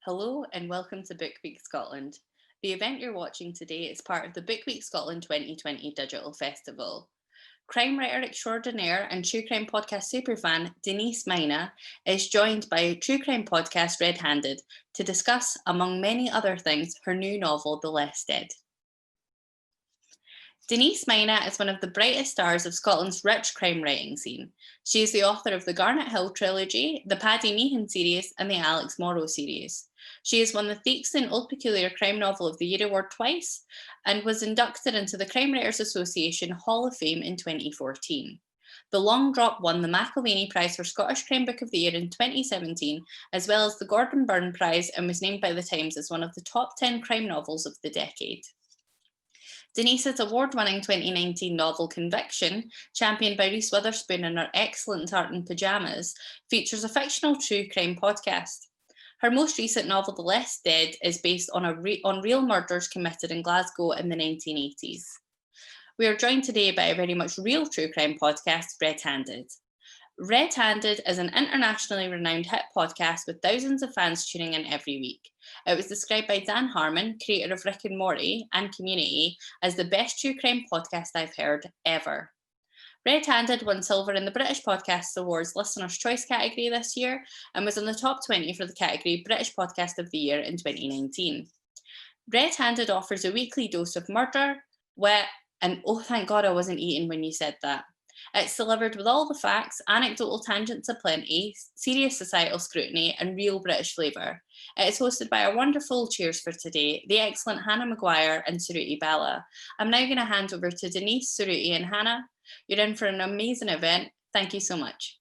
Hello and welcome to Book Week Scotland. The event you're watching today is part of the Book Week Scotland 2020 Digital Festival. Crime writer extraordinaire and true crime podcast superfan Denise Mina is joined by true crime podcast RedHanded to discuss, among many other things, her new novel, The Less Dead. Denise Mina is one of the brightest stars of Scotland's rich crime writing scene. She is the author of the Garnet Hill trilogy, the Paddy Meehan series, and the Alex Morrow series. She has won the Theakston Old Peculiar Crime Novel of the Year award twice and was inducted into the Crime Writers Association Hall of Fame in 2014. The Long Drop won the McIlvany Prize for Scottish Crime Book of the Year in 2017, as well as the Gordon Byrne Prize, and was named by The Times as one of the top 10 crime novels of the decade. Denise's award-winning 2019 novel Conviction, championed by Reese Witherspoon in her excellent Tart in Pyjamas, features a fictional true crime podcast. Her most recent novel, The Less Dead, is based on real murders committed in Glasgow in the 1980s. We are joined today by a very much real true crime podcast, RedHanded. RedHanded is an internationally renowned hit podcast with thousands of fans tuning in every week. It was described by Dan Harmon, creator of Rick and Morty and Community, as the best true crime podcast I've heard ever. RedHanded won silver in the British Podcast Awards Listener's Choice category this year and was in the top 20 for the category British Podcast of the Year in 2019. RedHanded offers a weekly dose of murder, wit, and oh, thank God I wasn't eating when you said that. It's delivered with all the facts, anecdotal tangents aplenty, serious societal scrutiny, and real British flavour. It is hosted by our wonderful cheers for today, the excellent Hannah Maguire and Suruthi Bala. I'm now going to hand over to Denise, Suruthi, and Hannah. You're in for an amazing event. Thank you so much.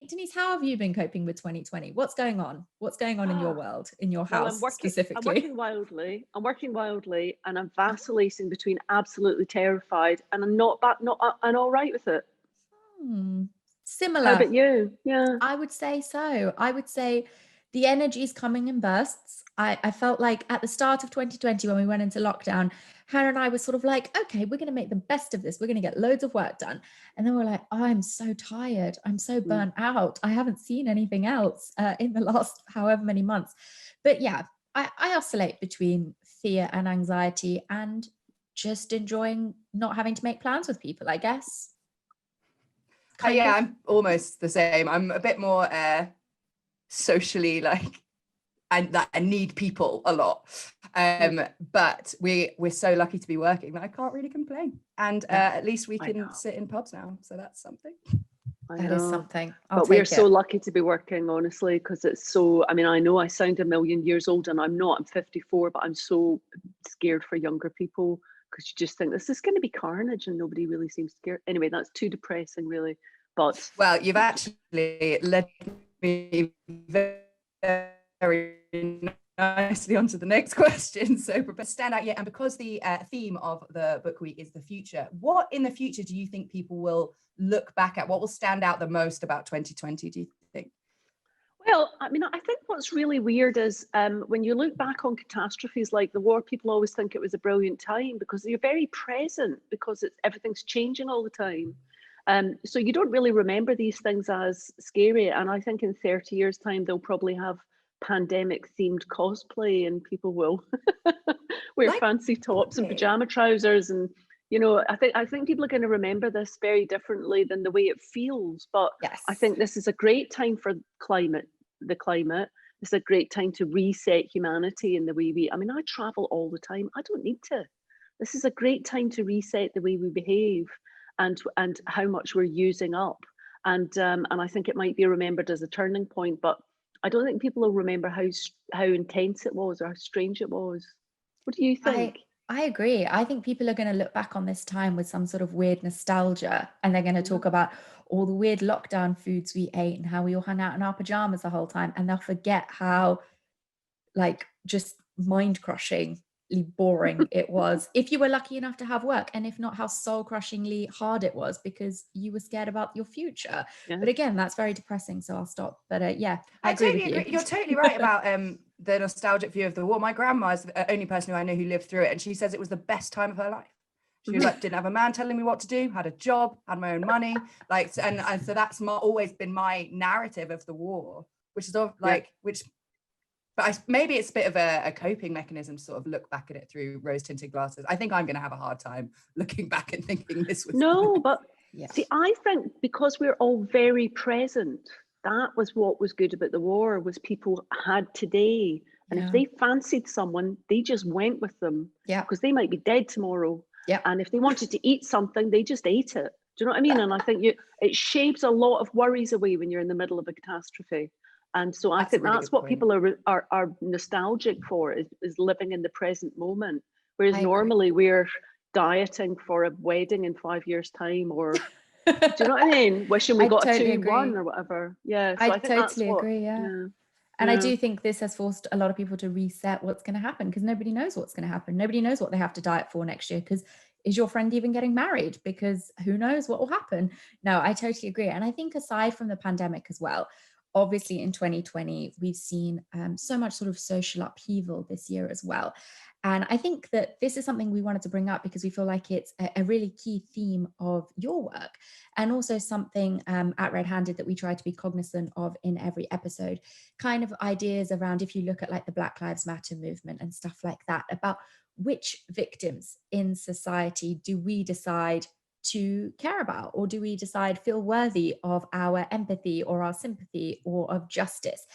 Denise, how have you been coping with 2020? What's going on? What's going on in your world, in your house specifically? I'm working wildly, and I'm vacillating between absolutely terrified and I'm not all right with it. Similar. How about you? Yeah. I would say so. I would say the energy is coming in bursts. I felt like at the start of 2020, when we went into lockdown, Hannah and I were sort of like, okay, we're going to make the best of this. We're going to get loads of work done. And then we're like, oh, I'm so tired. I'm so burnt out. I haven't seen anything else in the last however many months. But yeah, I oscillate between fear and anxiety and just enjoying not having to make plans with people, I guess. Yeah, I'm almost the same. I'm a bit more socially I need people a lot. But we're so lucky to be working that I can't really complain. And at least we can sit in pubs now. So that's something. That is something. But we're so lucky to be working, honestly, because it's so, I mean, I know I sound a million years old and I'm not, I'm 54, but I'm so scared for younger people because you just think this is going to be carnage and nobody really seems scared. Anyway, that's too depressing, really. But well, you've actually led me very nicely onto the next question. So stand out, and because the theme of the book week is the future, what in the future do you think people will look back at? What will stand out the most about 2020, do you think? Well, I mean, I think what's really weird is when you look back on catastrophes like the war, people always think it was a brilliant time because you're very present because everything's changing all the time. So you don't really remember these things as scary. And I think in 30 years' time, they'll probably have pandemic-themed cosplay and people will wear fancy tops and pajama trousers. And, you know, I think people are going to remember this very differently than the way it feels. But yes. I think this is a great time for the climate. It's a great time to reset humanity in the way I mean, I travel all the time. I don't need to. This is a great time to reset the way we behave and how much we're using up. And I think it might be remembered as a turning point, but I don't think people will remember how intense it was or how strange it was. What do you think? I agree. I think people are going to look back on this time with some sort of weird nostalgia, and they're going to talk about all the weird lockdown foods we ate and how we all hung out in our pajamas the whole time, and they'll forget how just mind-crushingly boring it was if you were lucky enough to have work, and if not, how soul-crushingly hard it was because you were scared about your future. But again, that's very depressing, so I'll stop. But I agree with you. You're totally right about the nostalgic view of the war. My grandma is the only person who I know who lived through it, and she says it was the best time of her life. She was like, didn't have a man telling me what to do, had a job, had my own money, and so that's always been my narrative of the war, which is which But maybe it's a bit of a coping mechanism to sort of look back at it through rose-tinted glasses. I think I'm going to have a hard time looking back and thinking this was No, but Yeah. see, I think because we're all very present, that was what was good about the war, was people had today. And Yeah. if they fancied someone, they just went with them. Yeah. Because they might be dead tomorrow. Yeah. And if they wanted to eat something, they just ate it. Do you know what I mean? And I think it shaves a lot of worries away when you're in the middle of a catastrophe. And so I think a really that's good what point. people are nostalgic for, is living in the present moment. Whereas I agree. normally we're dieting for a wedding in 5 years' time, or do you know what I mean? Wishing we I got totally a 2-1 agree. or whatever. Yeah. So I I think that's totally what, agree. Yeah. yeah. And I Yeah. do think this has forced a lot of people to reset what's going to happen, because nobody knows what's going to happen. Nobody knows what they have to diet for next year, because is your friend even getting married? Because who knows what will happen? No, I totally agree. And I think aside from the pandemic as well, obviously in 2020, we've seen so much sort of social upheaval this year as well. And I think that this is something we wanted to bring up because we feel like it's a really key theme of your work, and also something at RedHanded that we try to be cognizant of in every episode, kind of ideas around, if you look at like the Black Lives Matter movement and stuff like that, about which victims in society do we decide to care about, or do we decide feel worthy of our empathy or our sympathy or of justice?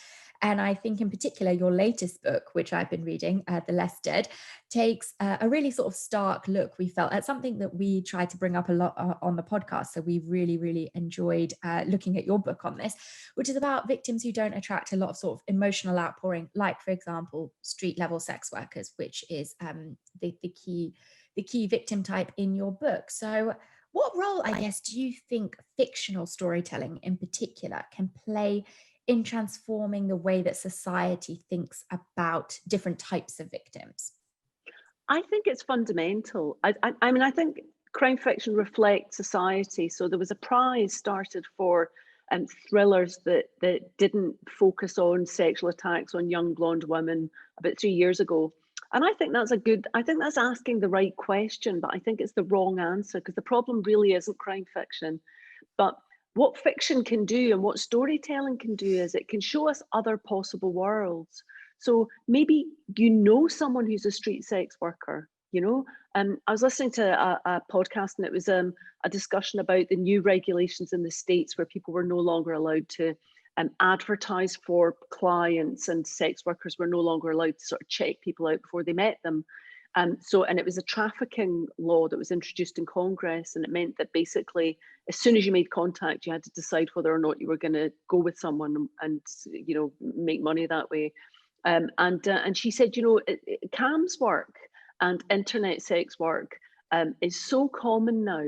And I think in particular, your latest book, which I've been reading, The Less Dead, takes a really sort of stark look, we felt, at something that we tried to bring up a lot on the podcast. So we really, really enjoyed looking at your book on this, which is about victims who don't attract a lot of sort of emotional outpouring, like, for example, street level sex workers, which is the key victim type in your book. So what role, I guess, do you think fictional storytelling in particular can play in transforming the way that society thinks about different types of victims? I think it's fundamental. I mean, I think crime fiction reflects society. So there was a prize started for thrillers that didn't focus on sexual attacks on young blonde women about 3 years ago. And I think that's asking the right question, but I think it's the wrong answer, because the problem really isn't crime fiction. But what fiction can do and what storytelling can do is it can show us other possible worlds. So maybe someone who's a street sex worker, I was listening to a podcast, and it was a discussion about the new regulations in the States where people were no longer allowed to advertise for clients, and sex workers were no longer allowed to sort of check people out before they met them. And it was a trafficking law that was introduced in Congress, and it meant that basically, as soon as you made contact, you had to decide whether or not you were going to go with someone and make money that way. And she said, cams work and internet sex work is so common now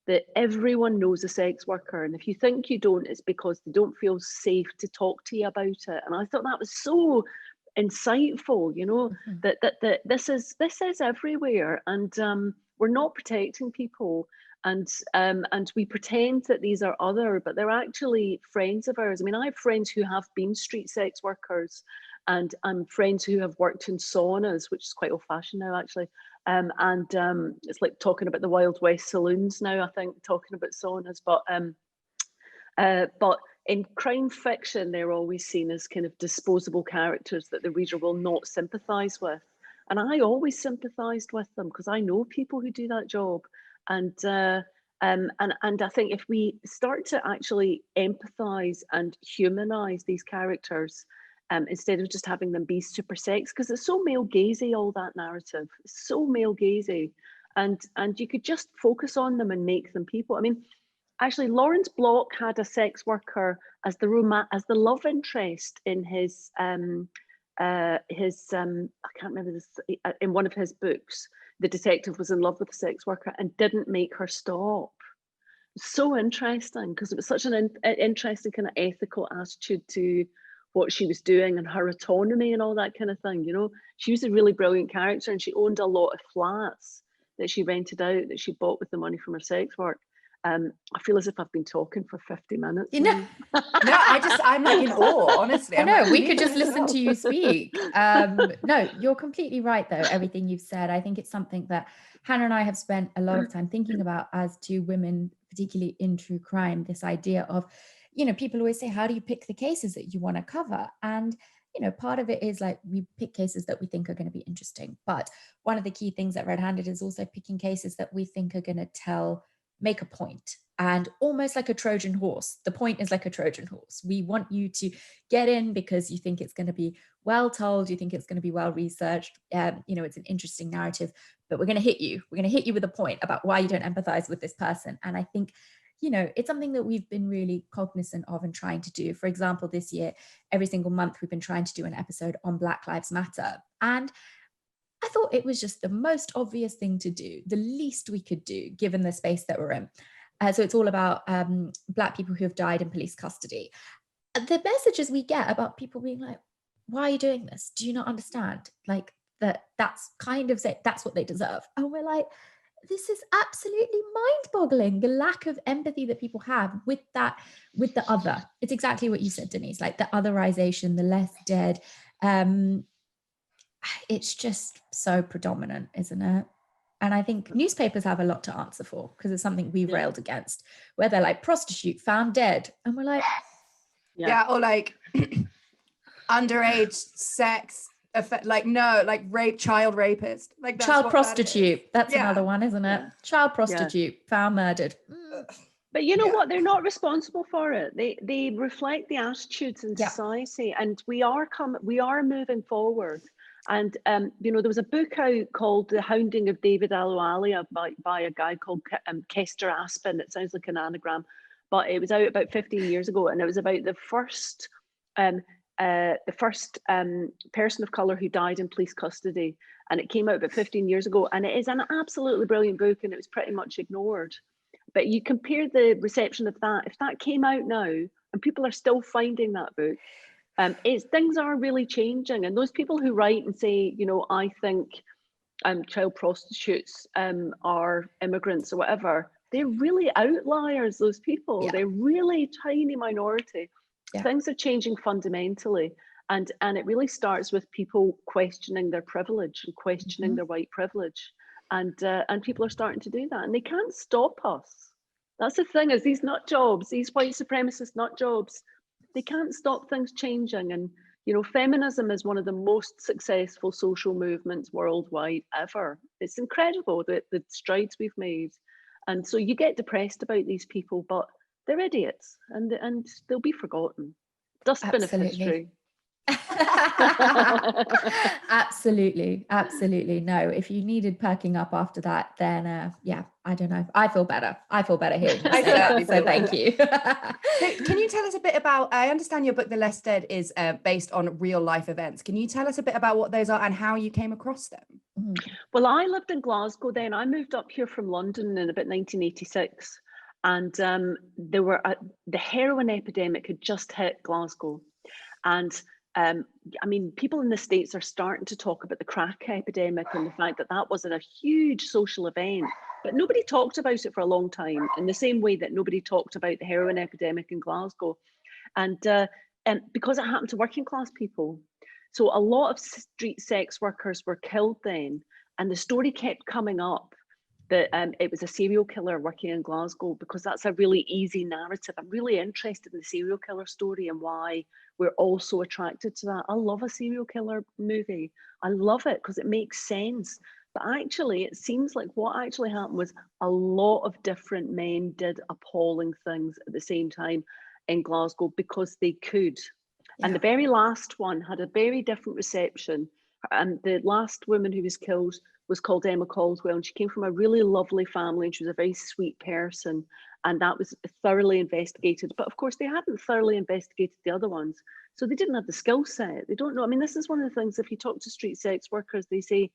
that everyone knows a sex worker, and if you think you don't, it's because they don't feel safe to talk to you about it. And I thought that was so insightful, Mm-hmm. that this is everywhere, and we're not protecting people, and we pretend that these are other, but they're actually friends of ours. I mean, I have friends who have been street sex workers, and friends who have worked in saunas, which is quite old-fashioned now, actually. It's like talking about the Wild West saloons now, I think, talking about saunas. But in crime fiction, they're always seen as kind of disposable characters that the reader will not sympathise with. And I always sympathised with them, because I know people who do that job. And I think if we start to actually empathise and humanise these characters, instead of just having them be super sex, because it's so male gazy, all that narrative, it's so male gazy, and you could just focus on them and make them people. I mean, actually, Lawrence Block had a sex worker as the love interest in his I can't remember this, in one of his books. The detective was in love with the sex worker and didn't make her stop. So interesting, because it was such an interesting kind of ethical attitude to what she was doing and her autonomy and all that kind of thing. She was a really brilliant character, and she owned a lot of flats that she rented out, that she bought with the money from her sex work. I feel as if I've been talking for 50 minutes. No, I'm like in awe, honestly. I know, we could just listen to you speak. No, you're completely right, though, everything you've said. I think it's something that Hannah and I have spent a lot of time thinking about as two women, particularly in true crime, this idea of, people always say, how do you pick the cases that you want to cover? And you know, part of it is like we pick cases that we think are going to be interesting. But one of the key things at RedHanded is also picking cases that we think are going to make a point. And almost like a Trojan horse. The point is like a Trojan horse. We want you to get in because you think it's going to be well told, you think it's going to be well researched, you know, it's an interesting narrative, but we're going to hit you. We're going to hit you with a point about why you don't empathize with this person. And I think, you know, it's something that we've been really cognizant of and trying to do. For example, this year, every single month, we've been trying to do an episode on Black Lives Matter. And I thought it was just the most obvious thing to do, the least we could do, given the space that we're in. So it's all about Black people who have died in police custody. The messages we get about people being like, why are you doing this? Do you not understand? Like that's kind of, that's what they deserve. And we're like, this is absolutely mind-boggling, the lack of empathy that people have with the other. It's exactly what you said, Denise, like the otherization, the less dead. It's just so predominant, isn't it? And I think newspapers have a lot to answer for because it's something we've railed against, where they're like, prostitute found dead. And we're like, yeah, or like underage sex, like, no, like rape, child rapist. Like that's child what prostitute. That's another one, isn't it? Yeah. Child prostitute found murdered. But you know what? They're not responsible for it. They reflect the attitudes in society, and we are moving forward. And you know, there was a book out called The Hounding of David Ali by a guy called Kester Aspen. It sounds like an anagram, but it was out about 15 years ago, and it was about the first person of color who died in police custody, and it came out about 15 years ago, and it is an absolutely brilliant book, and it was pretty much ignored. But you compare the reception of that, if that came out now and people are still finding that book, things are really changing. And those people who write and say, you know, I think child prostitutes are immigrants or whatever, they're really outliers, those people. They're really tiny minority. Things are changing fundamentally. And it really starts with people questioning their privilege and questioning their white privilege. And people are starting to do that, and they can't stop us. That's the thing, is these nut jobs, these white supremacist nut jobs, they can't stop things changing. And you know, feminism is one of the most successful social movements worldwide ever. It's incredible the strides we've made. And so you get depressed about these people, but they're idiots, and they'll be forgotten. Dustbin of history. Absolutely. No, if you needed perking up after that, then I don't know. I feel better hearing you say that, so thank you. Can you tell us a bit about, I understand your book, The Less Dead, is based on real life events. Can you tell us a bit about what those are and how you came across them? Well, I lived in Glasgow then. I moved up here from London in about 1986. And there were the heroin epidemic had just hit Glasgow. And I mean, people in the States are starting to talk about the crack epidemic and the fact that that wasn't a huge social event, but nobody talked about it for a long time, in the same way that nobody talked about the heroin epidemic in Glasgow. And because it happened to working class people. So a lot of street sex workers were killed then, and the story kept coming up that it was a serial killer working in Glasgow, because that's a really easy narrative. I'm really interested in the serial killer story and why we're all so attracted to that. I love a serial killer movie. I love it because it makes sense. But actually, it seems like what actually happened was a lot of different men did appalling things at the same time in Glasgow because they could. And the very last one had a very different reception. And the last woman who was killed was called Emma Caldwell, and she came from a really lovely family, and she was a very sweet person, and that was thoroughly investigated. But of course, they hadn't thoroughly investigated the other ones, so they didn't have the skill set. They don't know. I mean, this is one of the things, if you talk to street sex workers, they say,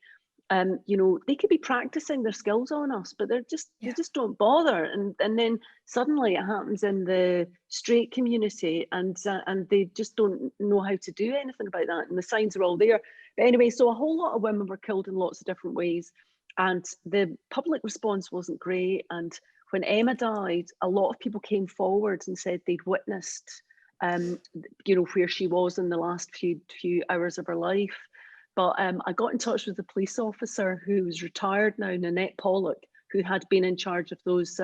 you know, they could be practicing their skills on us, but they just don't bother. And then suddenly it happens in the straight community, and they just don't know how to do anything about that. And the signs are all there. But anyway, so a whole lot of women were killed in lots of different ways, and the public response wasn't great. And when Emma died, a lot of people came forward and said they'd witnessed, you know, where she was in the last few hours of her life. But I got in touch with the police officer who was retired now, Nanette Pollock, who had been in charge of those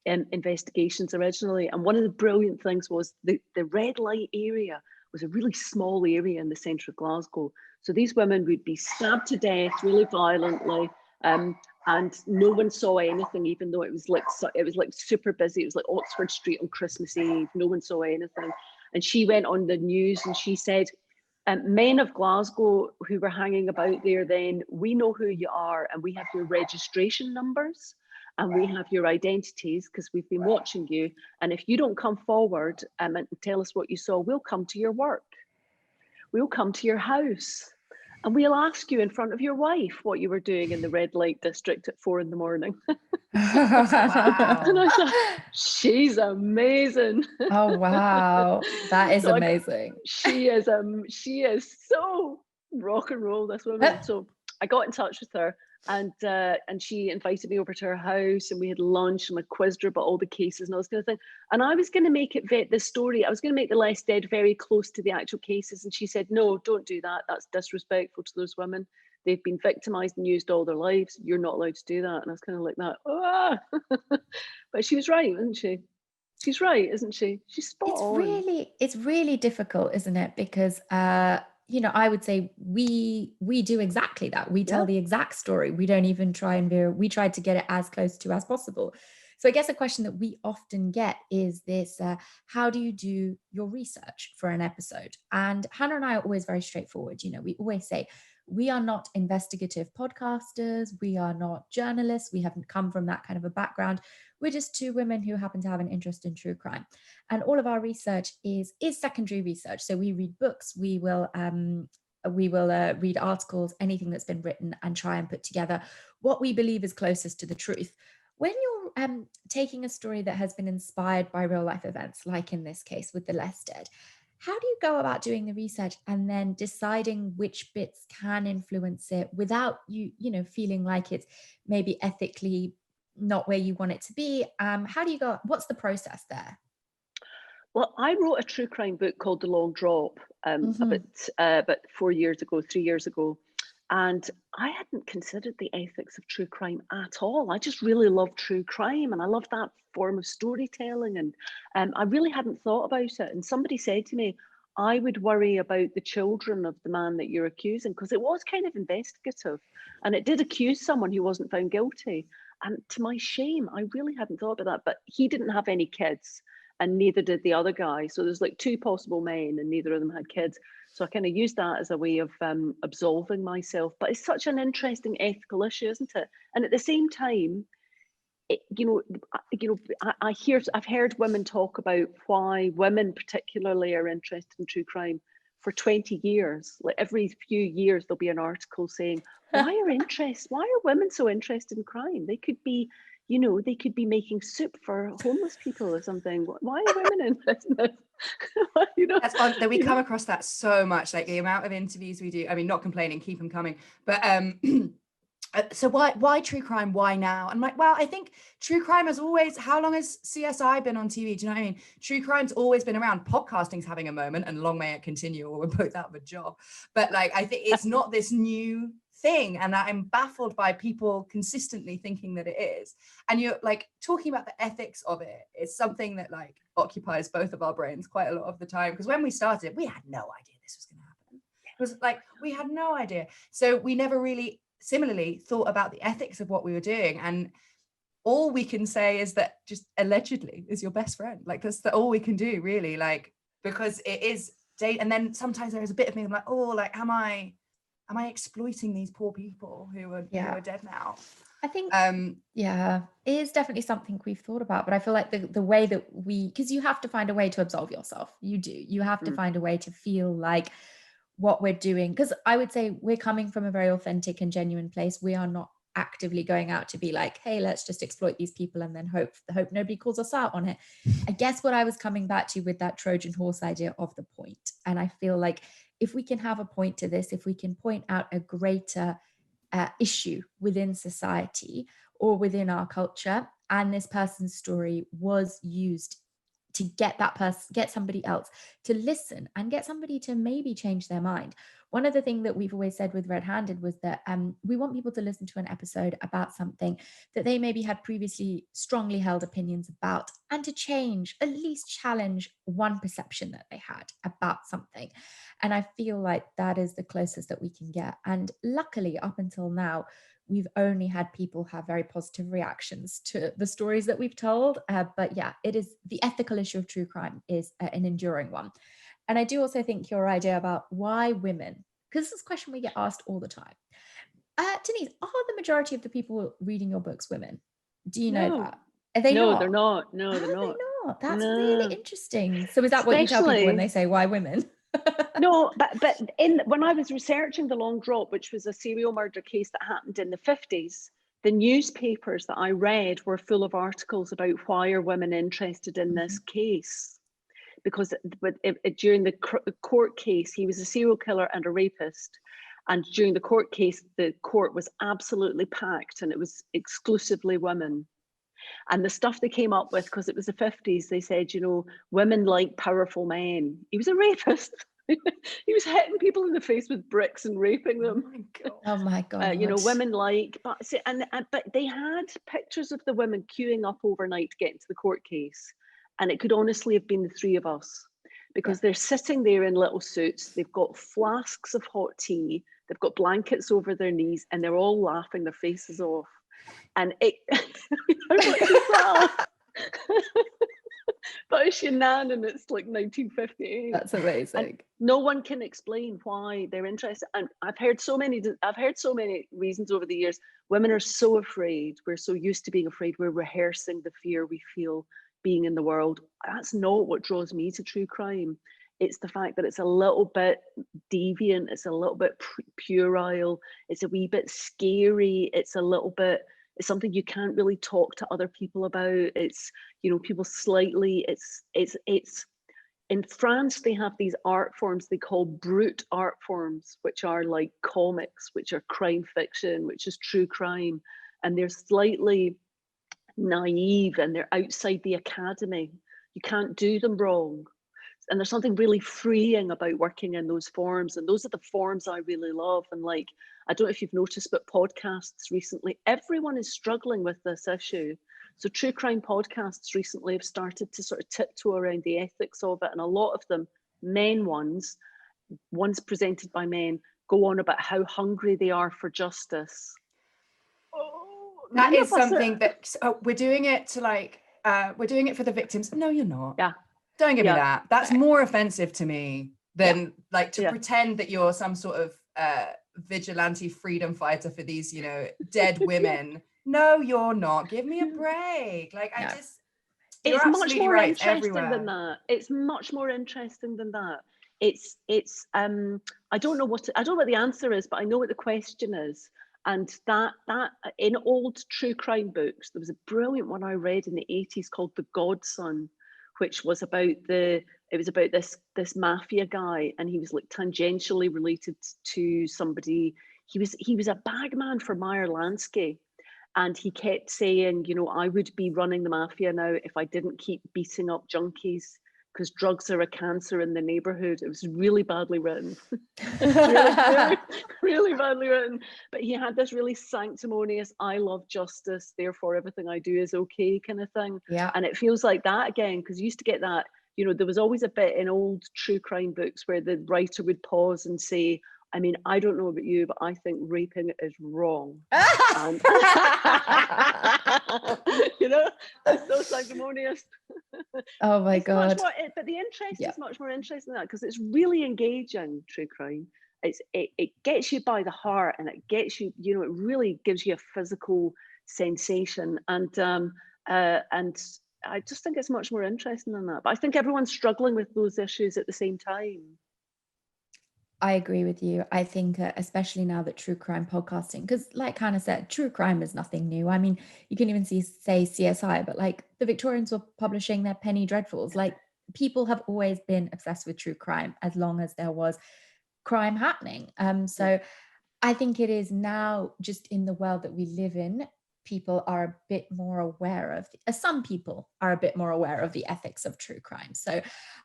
investigations originally. And one of the brilliant things was the red light area was a really small area in the centre of Glasgow. So these women would be stabbed to death really violently, and no one saw anything, even though it was like super busy. It was like Oxford Street on Christmas Eve. No one saw anything. And she went on the news and she said, men of Glasgow who were hanging about there then, we know who you are and we have your registration numbers and we have your identities because we've been watching you. And if you don't come forward and tell us what you saw, we'll come to your work. We'll come to your house. And we'll ask you in front of your wife what you were doing in the red light district at 4 a.m. Wow. And I thought, she's amazing. Oh, wow. That is So amazing. she is so rock and roll, this woman. So I got in touch with her, and she invited me over to her house, and we had lunch, and I quizzed her about all the cases and all this kind of thing. And I was going to make this story, I was going to make The Less Dead very close to the actual cases. And she said, no, don't do that. That's disrespectful to those women. They've been victimized and used all their lives. You're not allowed to do that. And I was kind of like that. Ah. But she was right, isn't she? She's right, isn't she? She's spot on. It's really difficult, isn't it? Because I would say we do exactly that. We tell the exact story. We don't even try and we try to get it as close to as possible. So I guess a question that we often get is this: how do you do your research for an episode? And Hannah and I are always very straightforward. We always say, we are not investigative podcasters. We are not journalists. We haven't come from that kind of a background. We're just two women who happen to have an interest in true crime. And all of our research is secondary research. So we read books, we will read articles, anything that's been written, and try and put together what we believe is closest to the truth. When you're taking a story that has been inspired by real life events, like in this case with The Less Dead, how do you go about doing the research and then deciding which bits can influence it without you feeling like it's maybe ethically not where you want it to be? How do you go? What's the process there? Well, I wrote a true crime book called The Long Drop about 3 years ago. And I hadn't considered the ethics of true crime at all. I just really love true crime and I love that form of storytelling. And I really hadn't thought about it. And somebody said to me, I would worry about the children of the man that you're accusing, because it was kind of investigative. And it did accuse someone who wasn't found guilty. And to my shame, I really hadn't thought about that. But he didn't have any kids and neither did the other guy. So there's like 2 possible men and neither of them had kids. So I kind of used that as a way of absolving myself. But it's such an interesting ethical issue, isn't it? And at the same time, I've heard women talk about why women particularly are interested in true crime for 20 years. Like every few years, there'll be an article saying, why are women so interested in crime? They could be, they could be making soup for homeless people or something. Why are women interested in this? That's odd that we come across that so much, like the amount of interviews we do. I mean, not complaining, keep them coming. But so why true crime? Why now? I'm like, well, I think true crime has always, how long has CSI been on TV? Do you know what I mean? True crime's always been around. Podcasting's having a moment and long may it continue or we're both out of a job. But like, I think it's not this new thing, and I'm baffled by people consistently thinking that it is. And you're like talking about the ethics of it. It's something that like occupies both of our brains quite a lot of the time, because when we started, we had no idea this was going to happen. It was like we had no idea, so we never really similarly thought about the ethics of what we were doing. And all we can say is that just allegedly is your best friend. Like that's all we can do, really, like, because it is date. And then sometimes there is a bit of me, I'm like, oh, like am I exploiting these poor people who are dead now? I think it is definitely something we've thought about, but I feel like the way that because you have to find a way to absolve yourself. You have to find a way to feel like what we're doing, because I would say we're coming from a very authentic and genuine place. We are not actively going out to be like, hey, let's just exploit these people and then hope nobody calls us out on it. I guess what I was coming back to with that Trojan horse idea of the point, and I feel like if we can have a point to this, if we can point out a greater issue within society or within our culture, and this person's story was used to get that person, get somebody else to listen and get somebody to maybe change their mind. One of the things that we've always said with RedHanded was that we want people to listen to an episode about something that they maybe had previously strongly held opinions about, and to change, at least challenge one perception that they had about something. And I feel like that is the closest that we can get. And luckily, up until now, we've only had people have very positive reactions to the stories that we've told. But yeah, it is, the ethical issue of true crime is an enduring one. And I do also think your idea about why women, because this is a question we get asked all the time. Denise, are the majority of the people reading your books women? Do you know that? Are they no, not? they're not. No, they're Are not. they not? That's No. really interesting. So is that what you tell people when they say why women? No, but when I was researching The Long Drop, which was a serial murder case that happened in the 50s, the newspapers that I read were full of articles about why are women interested in this case. Because during the court case, he was a serial killer and a rapist. And during the court case, the court was absolutely packed and it was exclusively women. And the stuff they came up with, because it was the 50s, they said, you know, women like powerful men. He was a rapist. He was hitting people in the face with bricks and raping them. Oh my God. You know, women like, but they had pictures of the women queuing up overnight to get into the court case. And it could honestly have been the three of us, because they're sitting there in little suits. They've got flasks of hot tea. They've got blankets over their knees, and they're all laughing their faces off. And it, but it's Shannon, and it's like 1958. That's amazing. And no one can explain why they're interested. And I've heard so many reasons over the years. Women are so afraid. We're so used to being afraid. We're rehearsing the fear we feel being in the world. That's not what draws me to true crime. It's the fact that it's a little bit deviant. It's a little bit puerile. It's a wee bit scary. It's a little bit, it's something you can't really talk to other people about. It's, you know, people slightly, it's in France, they have these art forms they call brute art forms, which are like comics, which are crime fiction, which is true crime. And they're slightly naive and they're outside the academy. You can't do them wrong. And there's something really freeing about working in those forms. And those are the forms I really love. And like, I don't know if you've noticed, but podcasts recently, everyone is struggling with this issue. So true crime podcasts recently have started to sort of tiptoe around the ethics of it. And a lot of them, men ones presented by men, go on about how hungry they are for justice. That is something that we're doing it to like, we're doing it for the victims. No, you're not. Yeah. Don't give me that. That's more offensive to me than like to pretend that you're some sort of vigilante freedom fighter for these, you know, dead women. No, you're not. Give me a break. Like, I just, it's much more interesting than that. It's much more interesting than that. It's I don't know what the answer is, but I know what the question is. And that in old true crime books, there was a brilliant one I read in the 80s called The Godson, which was about this mafia guy, and he was like tangentially related to somebody. He was a bagman for Meyer Lansky, and he kept saying, you know, I would be running the mafia now if I didn't keep beating up junkies, because drugs are a cancer in the neighborhood. It was really badly written. really badly written. But he had this really sanctimonious, I love justice, therefore everything I do is okay kind of thing. Yeah. And it feels like that again, because you used to get that, you know, there was always a bit in old true crime books where the writer would pause and say, I mean, I don't know about you, but I think raping is wrong. And, you know, it's so sanctimonious. Oh my God. But the interest is much more interesting than that, because it's really engaging, true crime. It gets you by the heart, and it gets you, you know, it really gives you a physical sensation. And I just think it's much more interesting than that. But I think everyone's struggling with those issues at the same time. I agree with you. I think especially now that true crime podcasting, because like Hannah said, true crime is nothing new. I mean, you can even say CSI, but like the Victorians were publishing their Penny Dreadfuls. Like, people have always been obsessed with true crime as long as there was crime happening. So I think it is now, just in the world that we live in, people are a bit more aware of, some people are a bit more aware of the ethics of true crime. So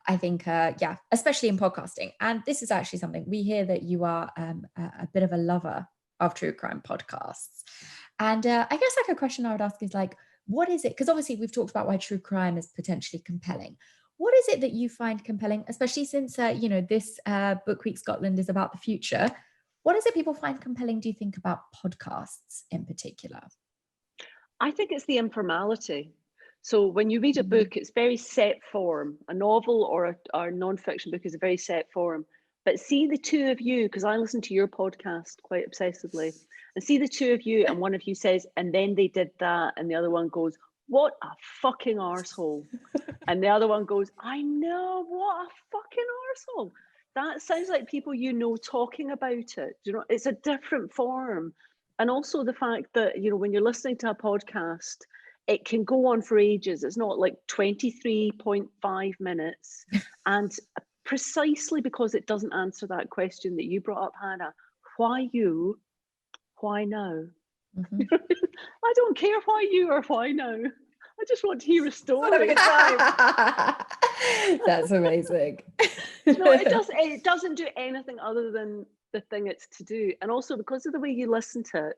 I think, especially in podcasting. And this is actually something we hear, that you are a bit of a lover of true crime podcasts. And I guess like a question I would ask is like, what is it? Because obviously we've talked about why true crime is potentially compelling. What is it that you find compelling, especially since, this Book Week Scotland is about the future? What is it people find compelling, do you think, about podcasts in particular? I think it's the informality. So when you read a book, it's very set form. A novel or a non-fiction book is a very set form. But see the two of you, because I listen to your podcast quite obsessively, and see the two of you, and one of you says, and then they did that, and the other one goes, what a fucking arsehole. And the other one goes, I know, what a fucking arsehole. That sounds like people talking about it. It's a different form. And also the fact that, when you're listening to a podcast, it can go on for ages. It's not like 23.5 minutes. And precisely because it doesn't answer that question that you brought up, Hannah, why you? Why now? Mm-hmm. I don't care why you or why now. I just want to hear a story. That's amazing. It doesn't do anything other than the thing it's to do. And also because of the way you listen to it,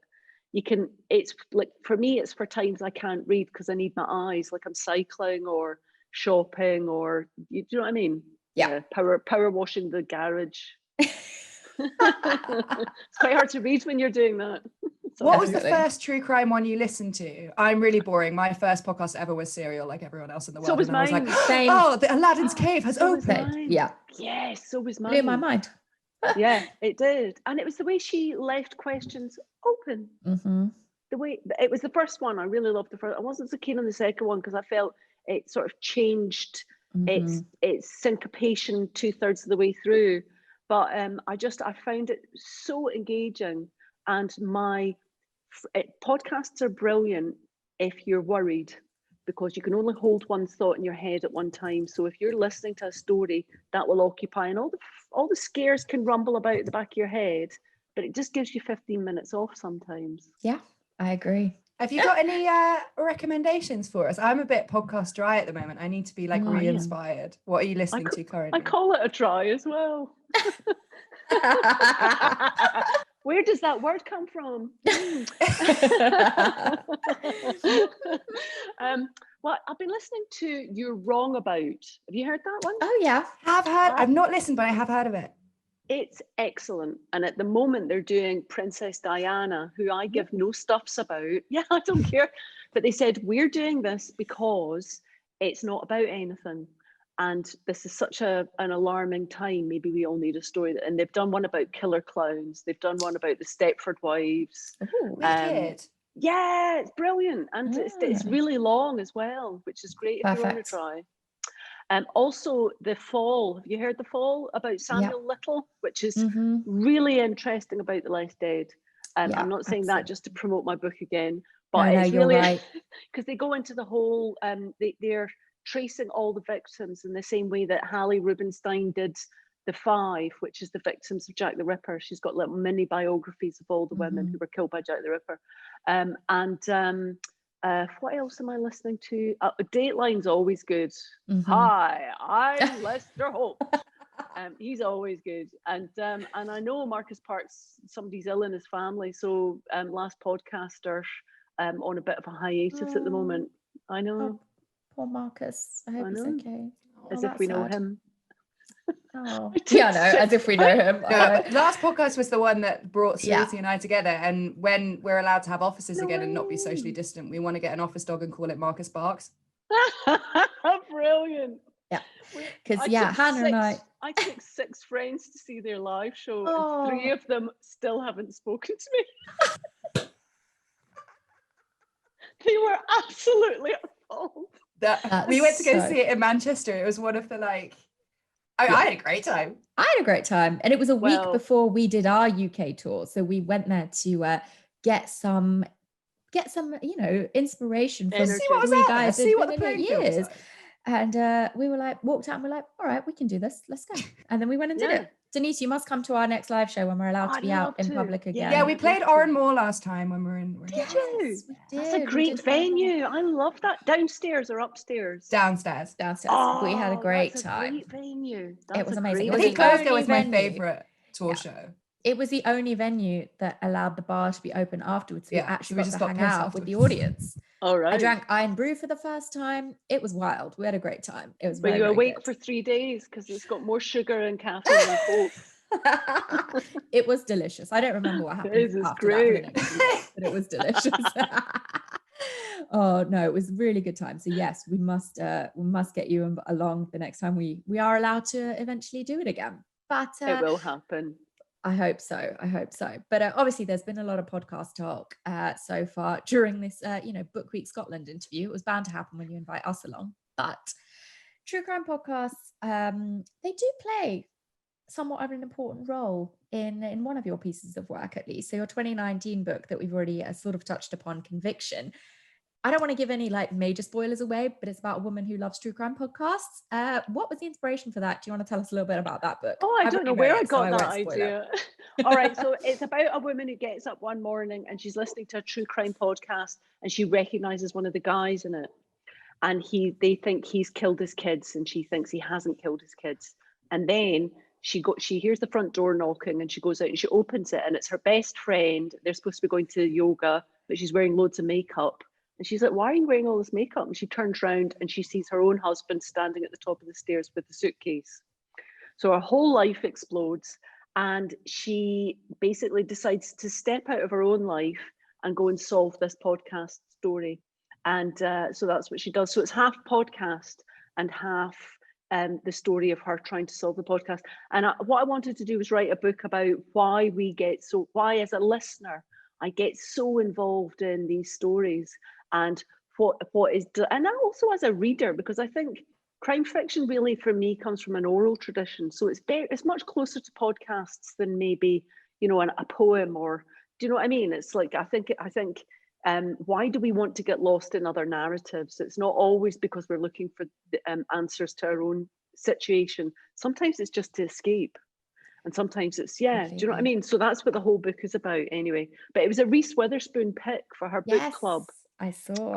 it's like, for me, it's for times I can't read because I need my eyes, like I'm cycling or shopping, or you know what I mean? Yeah. Power washing the garage. It's quite hard to read when you're doing that. What was the first true crime one you listened to? I'm really boring. My first podcast ever was Serial, like everyone else in the world. So was and I was mine. like, Same. oh, the Aladdin's Cave has opened. Yeah. Yes, so was mine. Blew my mind. Yeah, it did. And it was the way she left questions open. Mm-hmm. The way it was the first one. I really loved the first. I wasn't so keen on the second one because I felt it sort of changed its syncopation 2/3 of the way through. But I found it so engaging. And podcasts are brilliant if you're worried, because you can only hold one thought in your head at one time. So if you're listening to a story, that will occupy, and all the scares can rumble about at the back of your head, but it just gives you 15 minutes off sometimes. Yeah, I agree. Have you got any recommendations for us? I'm a bit podcast dry at the moment. I need to be like re-inspired. What are you listening to currently? I call it a dry as well. Where does that word come from? Well, I've been listening to You're Wrong About. Have you heard that one? Oh yeah, I've not listened, but I have heard of it. It's excellent. And at the moment they're doing Princess Diana, who I give no stuffs about. Yeah, I don't care. But they said, we're doing this because it's not about anything. And this is such an alarming time. Maybe we all need a story. And they've done one about killer clowns. They've done one about the Stepford Wives. Ooh, wicked. Yeah, it's brilliant. And it's really long as well, which is great if you want to try. Also, The Fall. Have you heard The Fall about Samuel Little, which is really interesting about the less dead? I'm not saying that just to promote my book again, but it's really because they go into the whole, they're tracing all the victims in the same way that Hallie Rubenstein did The Five, which is the victims of Jack the Ripper. She's got little mini biographies of all the women who were killed by Jack the Ripper. What else am I listening to? Dateline's always good. Hi, I'm Lester Holt. He's always good. And I know Marcus Parks, somebody's ill in his family, so last podcaster on a bit of a hiatus at the moment. I know. Poor Marcus. I hope he's okay. As if we know him. Oh, yeah, no, as if we know him. Last podcast was the one that brought Suruthi and I together, and when we're allowed to have offices again and not be socially distant, we want to get an office dog and call it Marcus Parks. Brilliant. Yeah, because Hannah and I took 6 friends to see their live show, and 3 of them still haven't spoken to me. They were absolutely appalled. We went to go see it in Manchester. It was one of the I had a great time. I had a great time. And it was a week before we did our UK tour. So we went there to get some, inspiration from you guys. See what the playing years. And we were walked out and we're like, all right, we can do this. Let's go. And then we went and did it. Denise, you must come to our next live show when we're allowed to I'd be out love in to. public again. Yeah, we I'd played love to. Oran Moor last time when we were in. Did you? Yes, we That's a did. We great did Oran Moor. venue. I love that. Downstairs or upstairs? Downstairs. Downstairs. We had a great that's time. a great venue. It was a amazing. It great was I think the venue. Glasgow only is my venue. favourite tour show. It was the only venue that allowed the bar to be open afterwards. So we actually we got just to got hang pissed out with the afterwards. audience. All right. I drank Iron Brew for the first time. It was wild. We had a great time. It was Were very, you very awake good. for 3 days because it's got more sugar and caffeine than Coke? It was delicious. I don't remember what happened This is after that for the great. next few days, but it was delicious. Oh no, it was a really good time. So yes, we must get you along the next time we are allowed to eventually do it again. But It will happen. I hope so. But obviously, there's been a lot of podcast talk so far during this, Book Week Scotland interview. It was bound to happen when you invite us along. But true crime podcasts, they do play somewhat of an important role in one of your pieces of work, at least. So your 2019 book that we've already sort of touched upon, Conviction. I don't want to give any major spoilers away, but it's about a woman who loves true crime podcasts. What was the inspiration for that? Do you want to tell us a little bit about that book? Oh, I don't know where I got that idea. idea. All right, so it's about a woman who gets up one morning and she's listening to a true crime podcast and she recognizes one of the guys in it. And they think he's killed his kids and she thinks he hasn't killed his kids. And then she hears the front door knocking and she goes out and she opens it and it's her best friend. They're supposed to be going to yoga, but she's wearing loads of makeup. And she's like, why are you wearing all this makeup? And she turns around and she sees her own husband standing at the top of the stairs with the suitcase. So her whole life explodes and she basically decides to step out of her own life and go and solve this podcast story. And so that's what she does. So it's half podcast and half the story of her trying to solve the podcast. And what I wanted to do was write a book about why as a listener, I get so involved in these stories and what is, and also as a reader, because I think crime fiction really for me comes from an oral tradition. So it's much closer to podcasts than maybe, a poem or, do you know what I mean? It's like, I think why do we want to get lost in other narratives? It's not always because we're looking for the, answers to our own situation. Sometimes it's just to escape. And sometimes it's, do you know what I mean? So that's what the whole book is about anyway. But it was a Reese Witherspoon pick for her book club. I saw.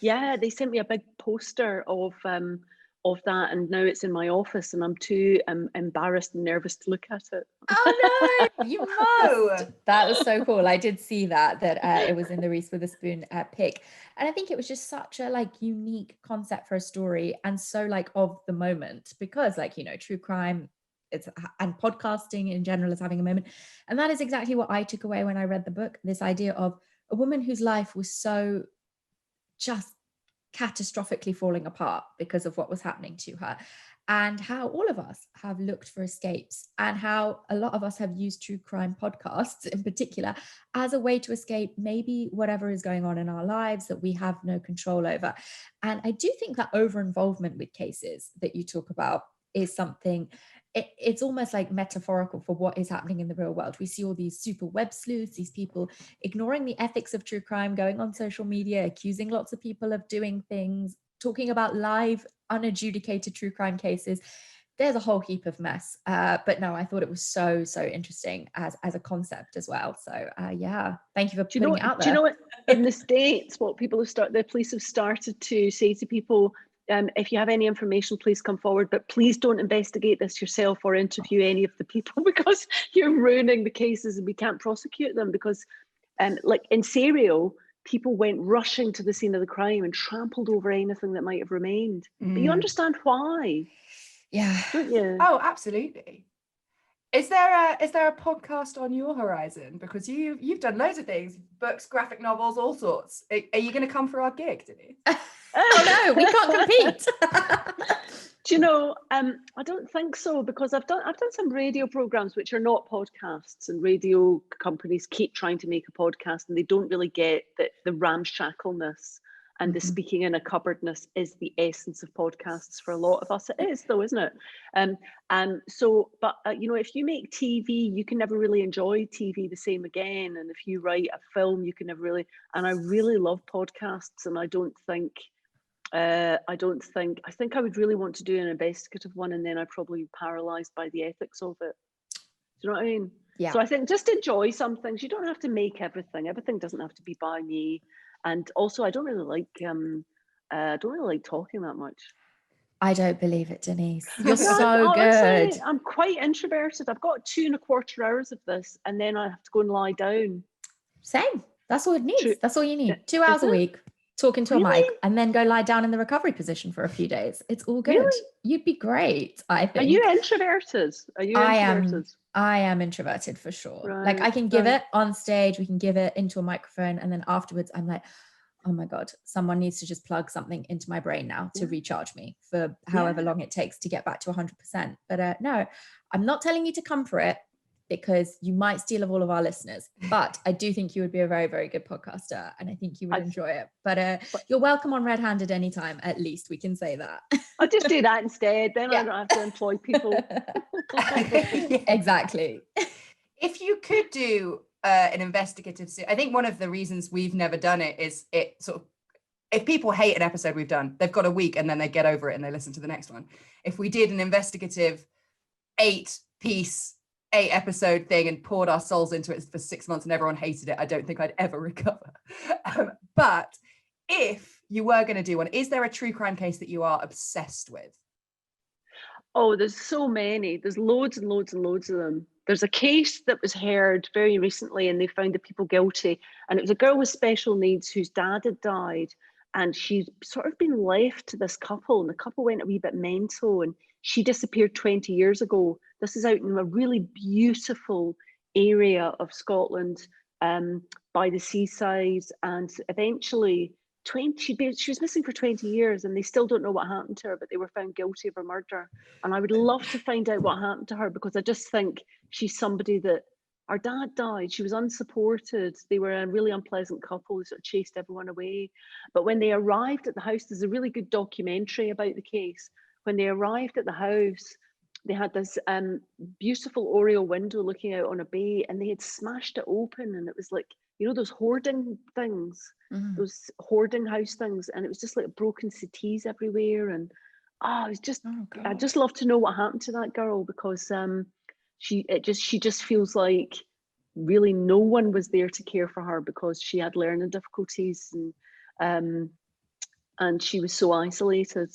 They sent me a big poster of that, and now it's in my office, and I'm too embarrassed and nervous to look at it. Oh no, you must. That was so cool. I did see that it was in the Reese Witherspoon pick, and I think it was just such a unique concept for a story, and so of the moment, because true crime and podcasting in general is having a moment, and that is exactly what I took away when I read the book. This idea of a woman whose life was so just catastrophically falling apart because of what was happening to her, and how all of us have looked for escapes, and how a lot of us have used true crime podcasts in particular as a way to escape maybe whatever is going on in our lives that we have no control over. And I do think that over involvement with cases that you talk about is something, it's almost metaphorical for what is happening in the real world. We see all these super web sleuths, these people ignoring the ethics of true crime, going on social media, accusing lots of people of doing things, talking about live, unadjudicated true crime cases. There's a whole heap of mess. But no, I thought it was so, so interesting as a concept as well. So thank you for putting it out there. Do you know what, in the States, what the police have started to say to people, if you have any information, please come forward, but please don't investigate this yourself or interview any of the people, because you're ruining the cases and we can't prosecute them. Because in Serial, people went rushing to the scene of the crime and trampled over anything that might have remained. But you understand why. Yeah. Don't you? Oh, absolutely. Is there a podcast on your horizon? Because you've done loads of things, books, graphic novels, all sorts. Are you going to come for our gig, Denise? Oh no, we can't compete. Do you know, I don't think so, because I've done some radio programs which are not podcasts, and radio companies keep trying to make a podcast and they don't really get that the ramshackleness and the speaking in a cupboardness is the essence of podcasts for a lot of us. It is though, isn't it? If you make TV, you can never really enjoy TV the same again. And if you write a film, you can never really, and I really love podcasts, and I don't think I think I would really want to do an investigative one, and then I'd probably be paralysed by the ethics of it. Do you know what I mean? Yeah. So I think just enjoy some things. You don't have to make everything. Everything doesn't have to be by me. And also, I don't really like talking that much. I don't believe it, Denise. You're No, so honestly, good. I'm quite introverted. I've got 2.25 hours of this, and then I have to go and lie down. Same. That's all it needs. True. That's all you need. 2 hours Is a it? week, talking to a Really? mic, and then go lie down in the recovery position for a few days. It's all good. Really? You'd be great, I Are think. you introverted? Are you introverted? I am introverted for sure. Like I Right, can give right. it on stage, we can give it into a microphone, and then afterwards I'm like, oh my God, someone needs to just plug something into my brain now to Yeah. recharge me for however long it takes to get back to 100%. But no, I'm not telling you to come for it because you might steal of all of our listeners. But I do think you would be a very, very good podcaster, and I think you would enjoy it. But you're welcome on RedHanded anytime, at least we can say that. I'll just do that instead. Then I don't have to employ people. Exactly. If you could do an investigative series, I think one of the reasons we've never done it is it sort of, if people hate an episode we've done, they've got a week and then they get over it and they listen to the next one. If we did an investigative 8-episode thing and poured our souls into it for 6 months and everyone hated it, I don't think I'd ever recover. But if you were going to do one, is there a true crime case that you are obsessed with? Oh, there's so many. There's loads and loads and loads of them. There's a case that was heard very recently and they found the people guilty. And it was a girl with special needs whose dad had died. And she'd sort of been left to this couple, and the couple went a wee bit mental, and she disappeared 20 years ago. This is out in a really beautiful area of Scotland, by the seaside. And eventually, she was missing for 20 years and they still don't know what happened to her, but they were found guilty of a murder. And I would love to find out what happened to her, because I just think she's somebody that, her dad died, she was unsupported, they were a really unpleasant couple who sort of chased everyone away. But when they arrived at the house, there's a really good documentary about the case. When they arrived at the house, they had this beautiful oriel window looking out on a bay, and they had smashed it open, and it was like, you know, those hoarding things, those hoarding house things, and it was just like broken settees everywhere. And it was just, I'd just love to know what happened to that girl, because she just feels like really no one was there to care for her, because she had learning difficulties, and she was so isolated.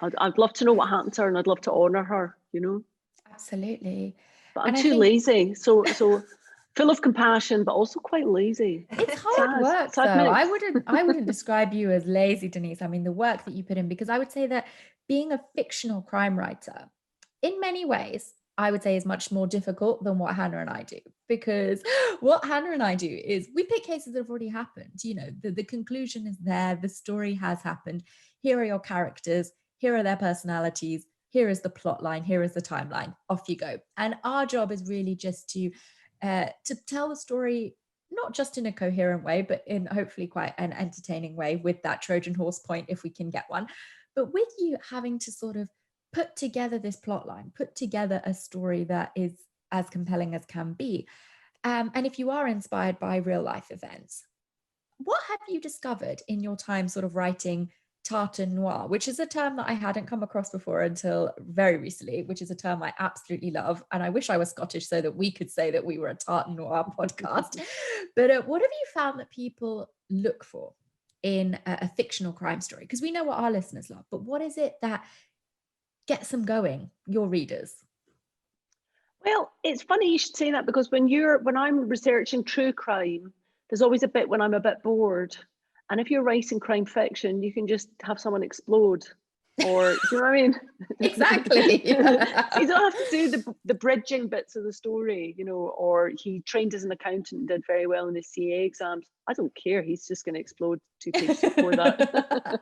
I'd love to know what happened to her, and I'd love to honour her, you know. Absolutely. But I'm too lazy, so full of compassion, but also quite lazy. It's hard work, though. I wouldn't describe you as lazy, Denise. I mean, the work that you put in, because I would say that being a fictional crime writer, in many ways, I would say is much more difficult than what Hannah and I do. Because what Hannah and I do is we pick cases that have already happened. You know, the conclusion is there, the story has happened. Here are your characters, here are their personalities, here is the plot line, here is the timeline, off you go. And our job is really just to tell the story, not just in a coherent way, but in hopefully quite an entertaining way, with that Trojan horse point, if we can get one. But with you having to sort of put together this plot line, put together a story that is as compelling as can be. And if you are inspired by real life events, what have you discovered in your time sort of writing tartan noir, which is a term that I hadn't come across before until very recently, which is a term I absolutely love. And I wish I was Scottish so that we could say that we were a tartan noir podcast. But what have you found that people look for in a fictional crime story? Because we know what our listeners love, but what is it that gets them going, your readers? Well, it's funny you should say that, because when I'm researching true crime, there's always a bit when I'm a bit bored. And if you're writing crime fiction, you can just have someone explode, or do you know what I mean? Exactly. So you don't have to do the bridging bits of the story, you know, or he trained as an accountant and did very well in his CA exams. I don't care. He's just going to explode 2 pages before that.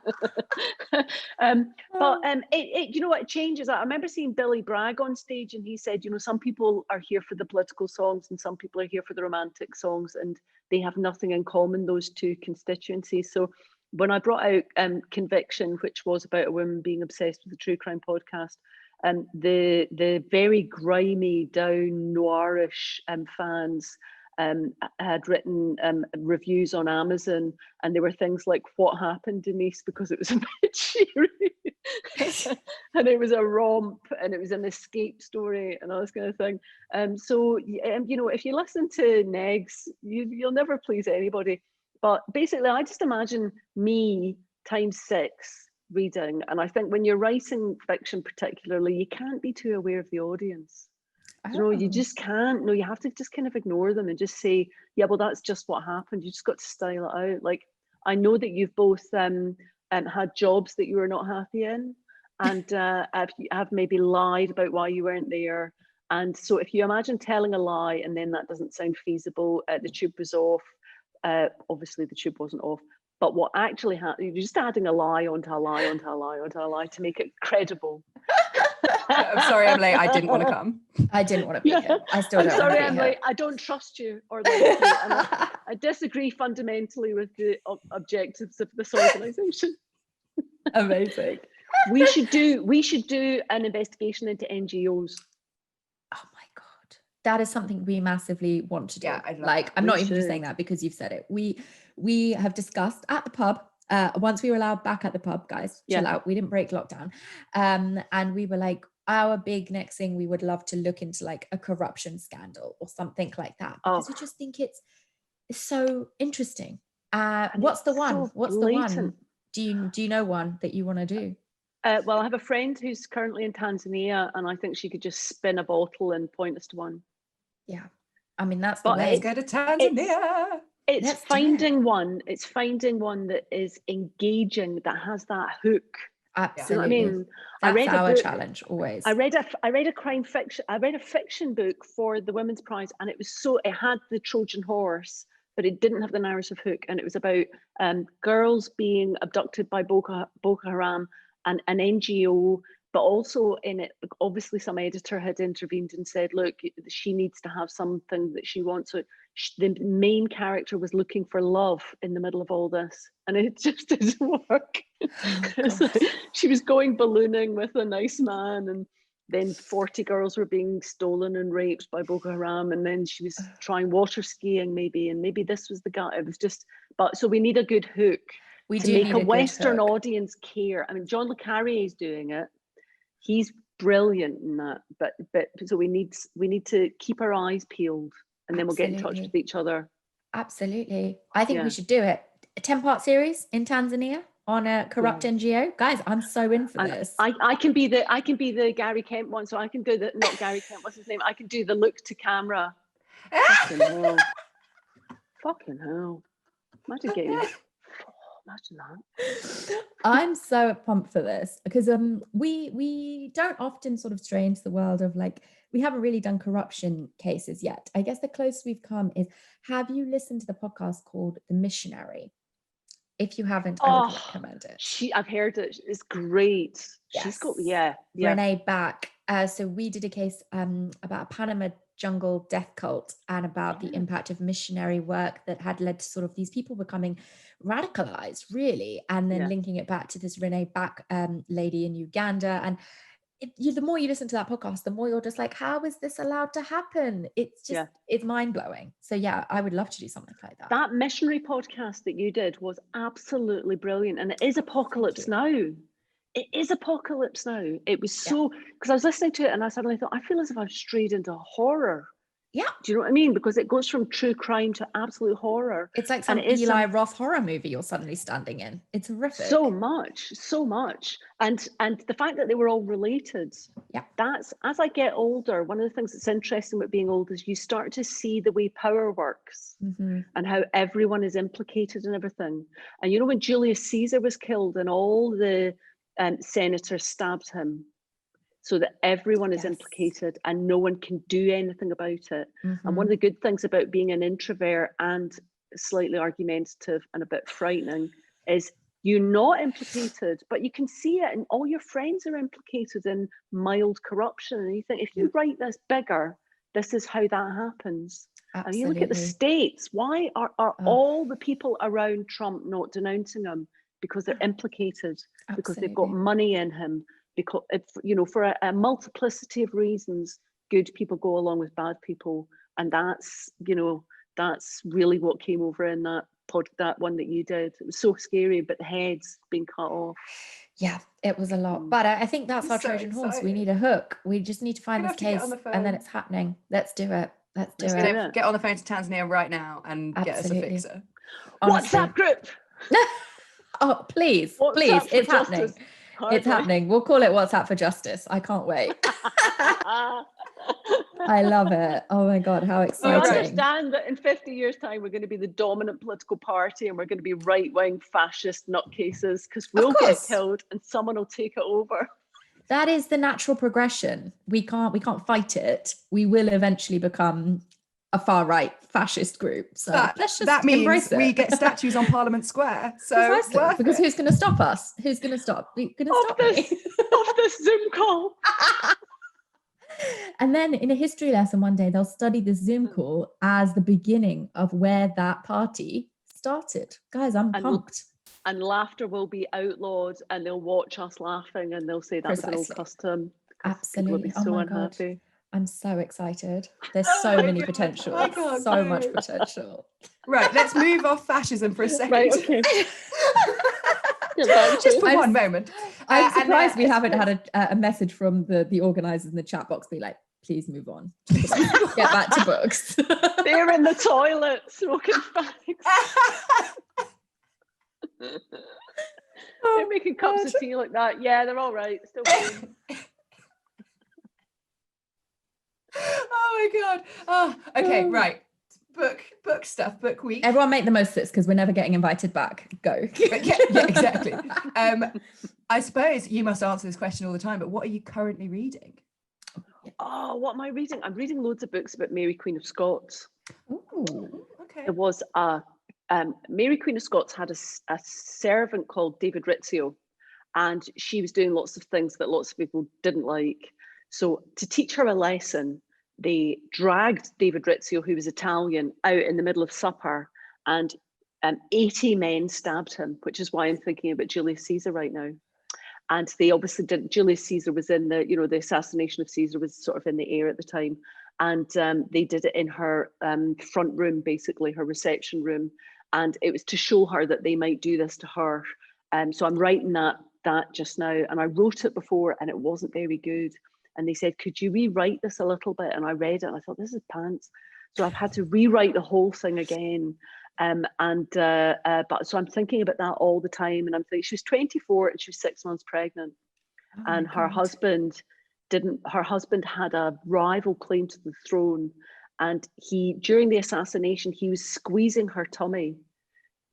You know what, it changes. I remember seeing Billy Bragg on stage, and he said, you know, some people are here for the political songs and some people are here for the romantic songs, and they have nothing in common, those two constituencies. So when I brought out Conviction, which was about a woman being obsessed with a true crime podcast, the very grimy, down noirish fans had written reviews on Amazon, and there were things like, "What happened, Denise?" because it was a bit cheery, and it was a romp, and it was an escape story, and all this kind of thing. So you know, if you listen to Negs, you'll never please anybody. But basically, I just imagine me ×6 reading, and I think when you're writing fiction, particularly, you can't be too aware of the audience. You know, you just can't. No, you have to just kind of ignore them and just say, yeah, well, that's just what happened. You just got to style it out. Like, I know that you've both had jobs that you were not happy in, and have maybe lied about why you weren't there. And so if you imagine telling a lie and then that doesn't sound feasible, the tube was off. Obviously the tube wasn't off. But what actually happened, you're just adding a lie onto a lie onto a lie onto a lie to make it credible. I'm sorry I'm late. I didn't want to come. I didn't want to be here. I still don't. I'm sorry, want to be I'm here. late. I don't trust you or like you. And I disagree fundamentally with the objectives of this organisation. Amazing. We should do an investigation into NGOs. Oh my God. That is something we massively want to do. Yeah, I'd love like, that. I'm not even should. just saying that because you've said it. We have discussed at the pub, once we were allowed back at the pub, guys, chill out. We didn't break lockdown. And we were like, our big next thing, we would love to look into like a corruption scandal or something like that. Because we just think it's so interesting. What's the one? So What's blatant. the one? Do you know one that you want to do? Well, I have a friend who's currently in Tanzania, and I think she could just spin a bottle and point us to one. Yeah, I mean that's the But way. Let's go to Tanzania. It's Let's do finding one. It's finding one that is engaging, that has that hook. Absolutely. You know what I mean? That's I read our a book, challenge always. I read a crime fiction. I read a fiction book for the Women's Prize, and it had the Trojan horse, but it didn't have the narrative hook. And it was about girls being abducted by Boko Haram and an NGO, but also in it, obviously some editor had intervened and said, look, she needs to have something that she wants. So the main character was looking for love in the middle of all this, and it just didn't work. She was going ballooning with a nice man, and then 40 girls were being stolen and raped by Boko Haram, and then she was trying water skiing maybe, and maybe this was the guy. It was just, but so we need a good hook. We to do make need a good Western hook. audience care. I mean, John le Carré is doing it. He's brilliant in that. But so we need to keep our eyes peeled, and then we'll get in touch with each other. Absolutely. I think we should do it. A 10-part series in Tanzania on a corrupt NGO. Guys, I'm so in for this. I can be the Gary Kemp one, so I can do the, not Gary Kemp, what's his name? I can do the look to camera. Fucking hell. Fucking hell. Imagine getting imagine that. I'm so pumped for this because we don't often sort of stray into the world of like, we haven't really done corruption cases yet. I guess the closest we've come is, have you listened to the podcast called The Missionary? If you haven't, I would recommend it. I've heard it. It's great. Yes. She's got Renee Back. So we did a case about a Panama jungle death cult and about the impact of missionary work that had led to sort of these people becoming radicalized, really, and then linking it back to this Renee Back lady in Uganda. And the more you listen to that podcast, the more you're just like, how is this allowed to happen? It's just, it's mind-blowing. So yeah, I would love to do something like that. That missionary podcast that you did was absolutely brilliant. And it is Apocalypse Now. It is Apocalypse Now. It was so, because I was listening to it and I suddenly thought, I feel as if I've strayed into horror. Yeah. Do you know what I mean? Because it goes from true crime to absolute horror. It's like some Eli Roth horror movie you're suddenly standing in. It's horrific. So much. And the fact that they were all related. Yeah. That's, as I get older, one of the things that's interesting about being old is you start to see the way power works and how everyone is implicated in everything. And you know, when Julius Caesar was killed and all the senators stabbed him, so that everyone is implicated and no one can do anything about it. And one of the good things about being an introvert and slightly argumentative and a bit frightening is you're not implicated, but you can see it and all your friends are implicated in mild corruption. And you think, if you write this bigger, this is how that happens. Absolutely. And you look at the States, why are all the people around Trump not denouncing him? Because they're implicated, because they've got money in him. Because, you know, for a multiplicity of reasons, good people go along with bad people. And that's, you know, that's really what came over in that one that you did. It was so scary, but the head's been cut off. Yeah, it was a lot. But I think that's our So Trojan horse. We excited. need a hook. We just need to find We're this gonna have to case, get on the and then phone. it's happening. Let's do it. Let's do Let's it. do it. Get on the phone to Tanzania right now and get us a Absolutely. fixer. Honestly. WhatsApp group. Oh, please, WhatsApp please. for It's happening. justice. It's happening. We'll call it WhatsApp for Justice. I can't wait. I love it. Oh my God, how You exciting. understand that in 50 years' time, we're going to be the dominant political party and we're going to be right-wing fascist nutcases because we'll get course. killed and someone will take it over. That is the natural progression. We can't fight it. We will eventually become a far-right fascist group. So let's just that means embrace it. we get statues on Parliament Square. So Precisely, because it. who's going to stop us? Who's going to stop? Who's going to Of stop this, me? of this Zoom call. And then in a history lesson one day, they'll study this Zoom call as the beginning of where that party started. Guys, I'm pumped. And laughter will be outlawed and they'll watch us laughing and they'll say that was an old Precisely. custom. Absolutely. People Oh will be so my unhappy. God. I'm so excited. There's so many potential. I can't So do much it. potential. Right, let's move off fascism for a second. Right, okay. Just for one moment. I'm surprised we haven't had a message from the organisers in the chat box be like, please move on. Get back to books. They're in the toilet smoking fags. They're making cups of tea like that. Yeah, they're all right. Still clean. Oh my God. Oh, okay, right. Book stuff, book week. Everyone make the most of this because we're never getting invited back. Go. yeah, exactly. I suppose you must answer this question all the time, but what are you currently reading? Oh, what am I reading? I'm reading loads of books about Mary Queen of Scots. Ooh. Okay. There was Mary Queen of Scots had a servant called David Rizzio, and she was doing lots of things that lots of people didn't like. So to teach her a lesson, they dragged David Rizzio, who was Italian, out in the middle of supper, and 80 men stabbed him, which is why I'm thinking about Julius Caesar right now. And they obviously didn't. Julius Caesar was in the, the assassination of Caesar was sort of in the air at the time. And they did it in her front room, basically, her reception room. And it was to show her that they might do this to her. So I'm writing that just now. And I wrote it before and it wasn't very good. And they said, could you rewrite this a little bit? And I read it and I thought, this is pants. So I've had to rewrite the whole thing again. But so I'm thinking about that all the time. And I'm thinking, she was 24 and she was 6 months pregnant. Oh And her husband had a rival claim to the throne. And during the assassination, he was squeezing her tummy.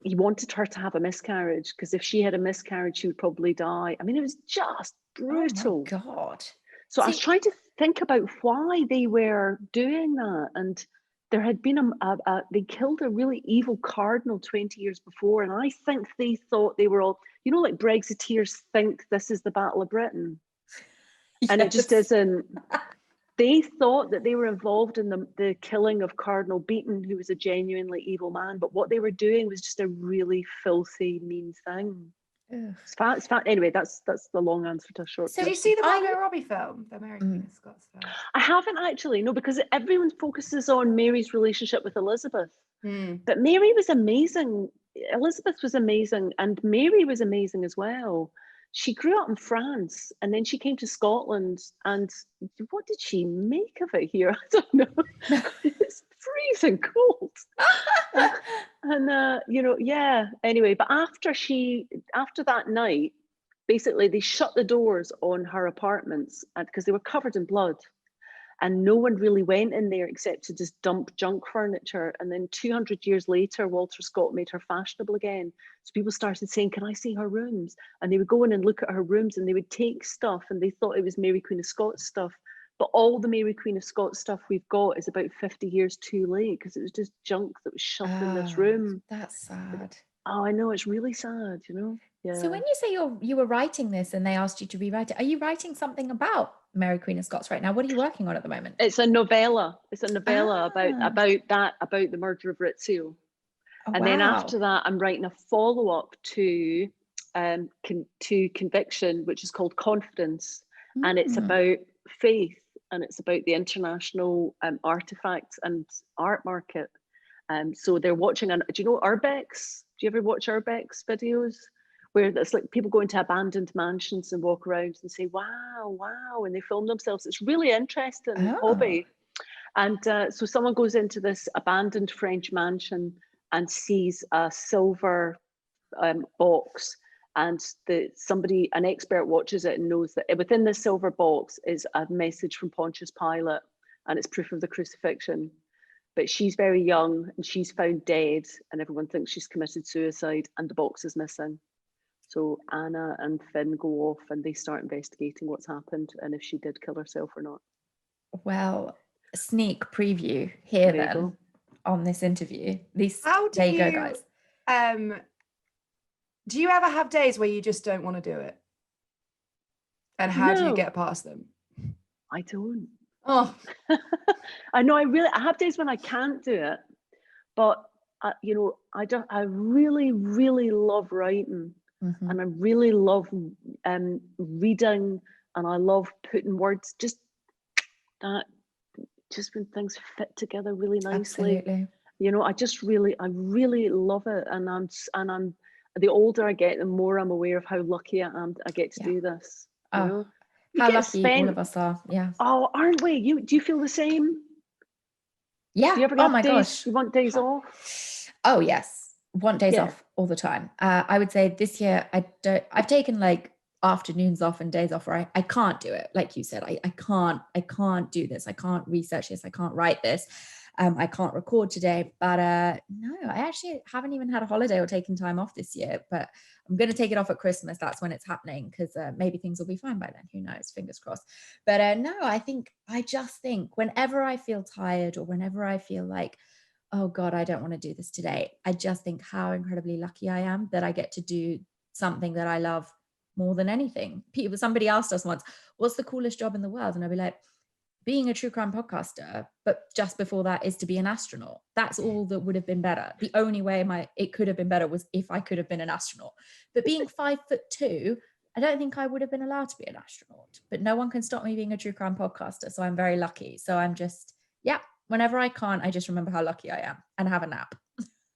He wanted her to have a miscarriage because if she had a miscarriage, she would probably die. I mean, it was just brutal. Oh my God. So I was trying to think about why they were doing that. And there had been they killed a really evil cardinal 20 years before. And I think they thought they were all, like Brexiteers think this is the Battle of Britain. Yes. And it just isn't. They thought that they were involved in the killing of Cardinal Beaton, who was a genuinely evil man. But what they were doing was just a really filthy, mean thing. It's fat. Anyway, that's the long answer to a short. So did you see the Margot Robbie film, the Mary Queen of Scots film? I haven't actually, no, because everyone focuses on Mary's relationship with Elizabeth. But Mary was amazing. Elizabeth was amazing, and Mary was amazing as well. She grew up in France, and then she came to Scotland. And what did she make of it here? I don't know. It's freezing cold. Yeah. Anyway, but after that night, basically they shut the doors on her apartments because they were covered in blood, and no one really went in there except to just dump junk furniture. And then 200 years later, Walter Scott made her fashionable again. So people started saying, can I see her rooms? And they would go in and look at her rooms and they would take stuff and they thought it was Mary Queen of Scots stuff. But all the Mary Queen of Scots stuff we've got is about 50 years too late because it was just junk that was shoved in this room. That's sad. Oh, I know, it's really sad, Yeah. So when you say you were writing this and they asked you to rewrite it, are you writing something about Mary Queen of Scots right now? What are you working on at the moment? It's a novella. It's a novella about the murder of Rizzio. And then after that, I'm writing a follow-up to Conviction, which is called Confidence. And it's about faith, and it's about the international artifacts and art market. So they're watching, do you know Urbex? Do you ever watch Urbex videos? Where it's like people go into abandoned mansions and walk around and say, wow, wow, and they film themselves. It's really interesting hobby. And so someone goes into this abandoned French mansion and sees a silver box, and an expert watches it and knows that within this silver box is a message from Pontius Pilate, and it's proof of the crucifixion. But she's very young and she's found dead, and everyone thinks she's committed suicide, and the box is missing. So Anna and Finn go off and they start investigating what's happened and if she did kill herself or not. Well, sneak preview here then on this interview. There you go, guys. Do you ever have days where you just don't want to do it? And how do you get past them? I don't. Oh, I know. I have days when I can't do it, but I really, really love writing, and I really love reading, and I love putting words just when things fit together really nicely. Absolutely. I really love it, and I'm the older I get, the more I'm aware of how lucky I am. I get to do this. How lucky all of us are. Yeah. Oh, aren't we? Do you feel the same? Yeah. Do you ever have days you want days off? Oh yes, want days off all the time. I would say this year I've taken like afternoons off and days off where I can't do it. Like you said, I can't do this. I can't research this. I can't write this. I can't record today, but no, I actually haven't even had a holiday or taken time off this year, but I'm going to take it off at Christmas. That's when it's happening, because maybe things will be fine by then. Who knows? Fingers crossed. But no, I just think whenever I feel tired or whenever I feel like, oh God, I don't want to do this today, I just think how incredibly lucky I am that I get to do something that I love more than anything. Somebody asked us once, what's the coolest job in the world? And I'd be like, being a true crime podcaster, but just before that is to be an astronaut. That's all that would have been better. The only way it could have been better was if I could have been an astronaut. But being 5'2", I don't think I would have been allowed to be an astronaut. But no one can stop me being a true crime podcaster. So I'm very lucky. So I'm just, whenever I can't, I just remember how lucky I am and have a nap.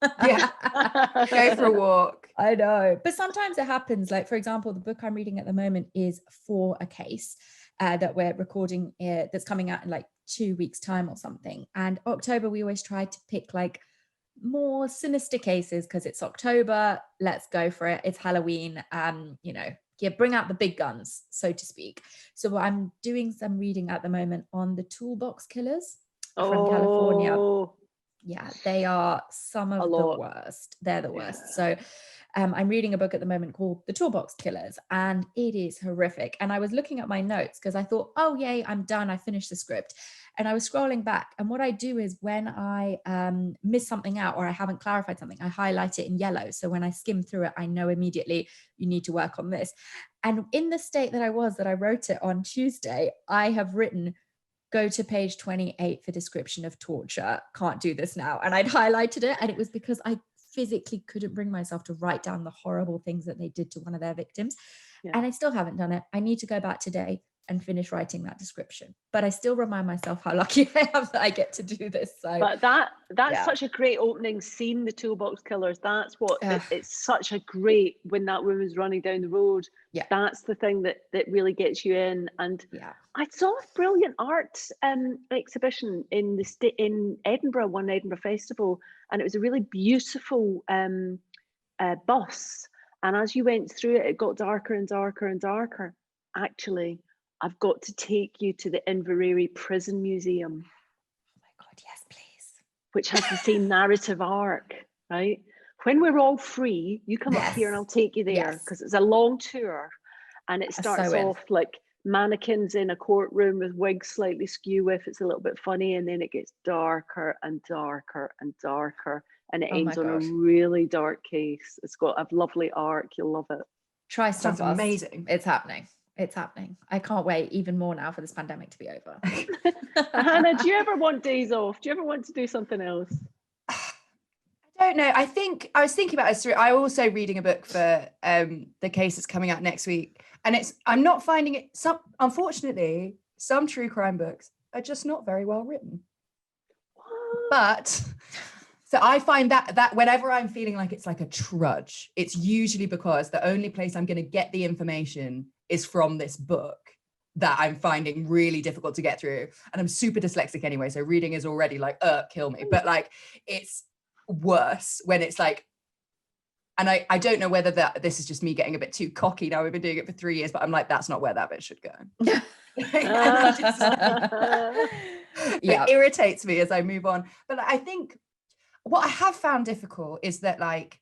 Go for a walk. I know. But sometimes it happens. Like, for example, the book I'm reading at the moment is For a Case. That we're recording that's coming out in like 2 weeks time or something. And October, we always try to pick like more sinister cases because it's October. Let's go for it. It's Halloween. Bring out the big guns, so to speak. So I'm doing some reading at the moment on the toolbox killers from California. Yeah, they are some of the worst. They're the worst. So I'm reading a book at the moment called The Toolbox Killers, and it is horrific. And I was looking at my notes because I thought, oh, yay, I'm done. I finished the script. And I was scrolling back. And what I do is when I miss something out or I haven't clarified something, I highlight it in yellow. So when I skim through it, I know immediately you need to work on this. And in the state that I wrote it on Tuesday, I have written, go to page 28 for description of torture. Can't do this now. And I'd highlighted it. And it was because I physically couldn't bring myself to write down the horrible things that they did to one of their victims. And I still haven't done it. I need to go back today and finish writing that description. But I still remind myself how lucky I am that I get to do this. So, but that's such a great opening scene, the Toolbox Killers. That's what it's such a great, when that woman's running down the road. Yeah, that's the thing that really gets you in. And I saw a brilliant art exhibition in Edinburgh, one Edinburgh Festival, and it was a really beautiful bus. And as you went through it, it got darker and darker and darker. Actually, I've got to take you to the Inverary Prison Museum. Oh my God, yes, please. Which has the same narrative arc, right? When we're all free, you come up here and I'll take you there, because it's a long tour. And it starts off like mannequins in a courtroom with wigs slightly skew if it's a little bit funny, and then it gets darker and darker and darker, and it ends on a really dark case. It's got a lovely arc. You'll love it. Try stuff. Sounds amazing. It's happening. It's happening. I can't wait even more now for this pandemic to be over. Hannah, do you ever want days off? Do you ever want to do something else? I don't know. I think I was thinking about this. I'm also reading a book for the case that's coming out next week, and I'm not finding it. Unfortunately, some true crime books are just not very well written. But So I find that whenever I'm feeling like it's like a trudge, it's usually because the only place I'm going to get the information is from this book that I'm finding really difficult to get through. And I'm super dyslexic anyway, so reading is already like, kill me. But like, it's worse when it's like, and I don't know whether this is just me getting a bit too cocky now. We've been doing it for 3 years, but I'm like, that's not where that bit should go. It irritates me as I move on. But I think what I have found difficult is that like,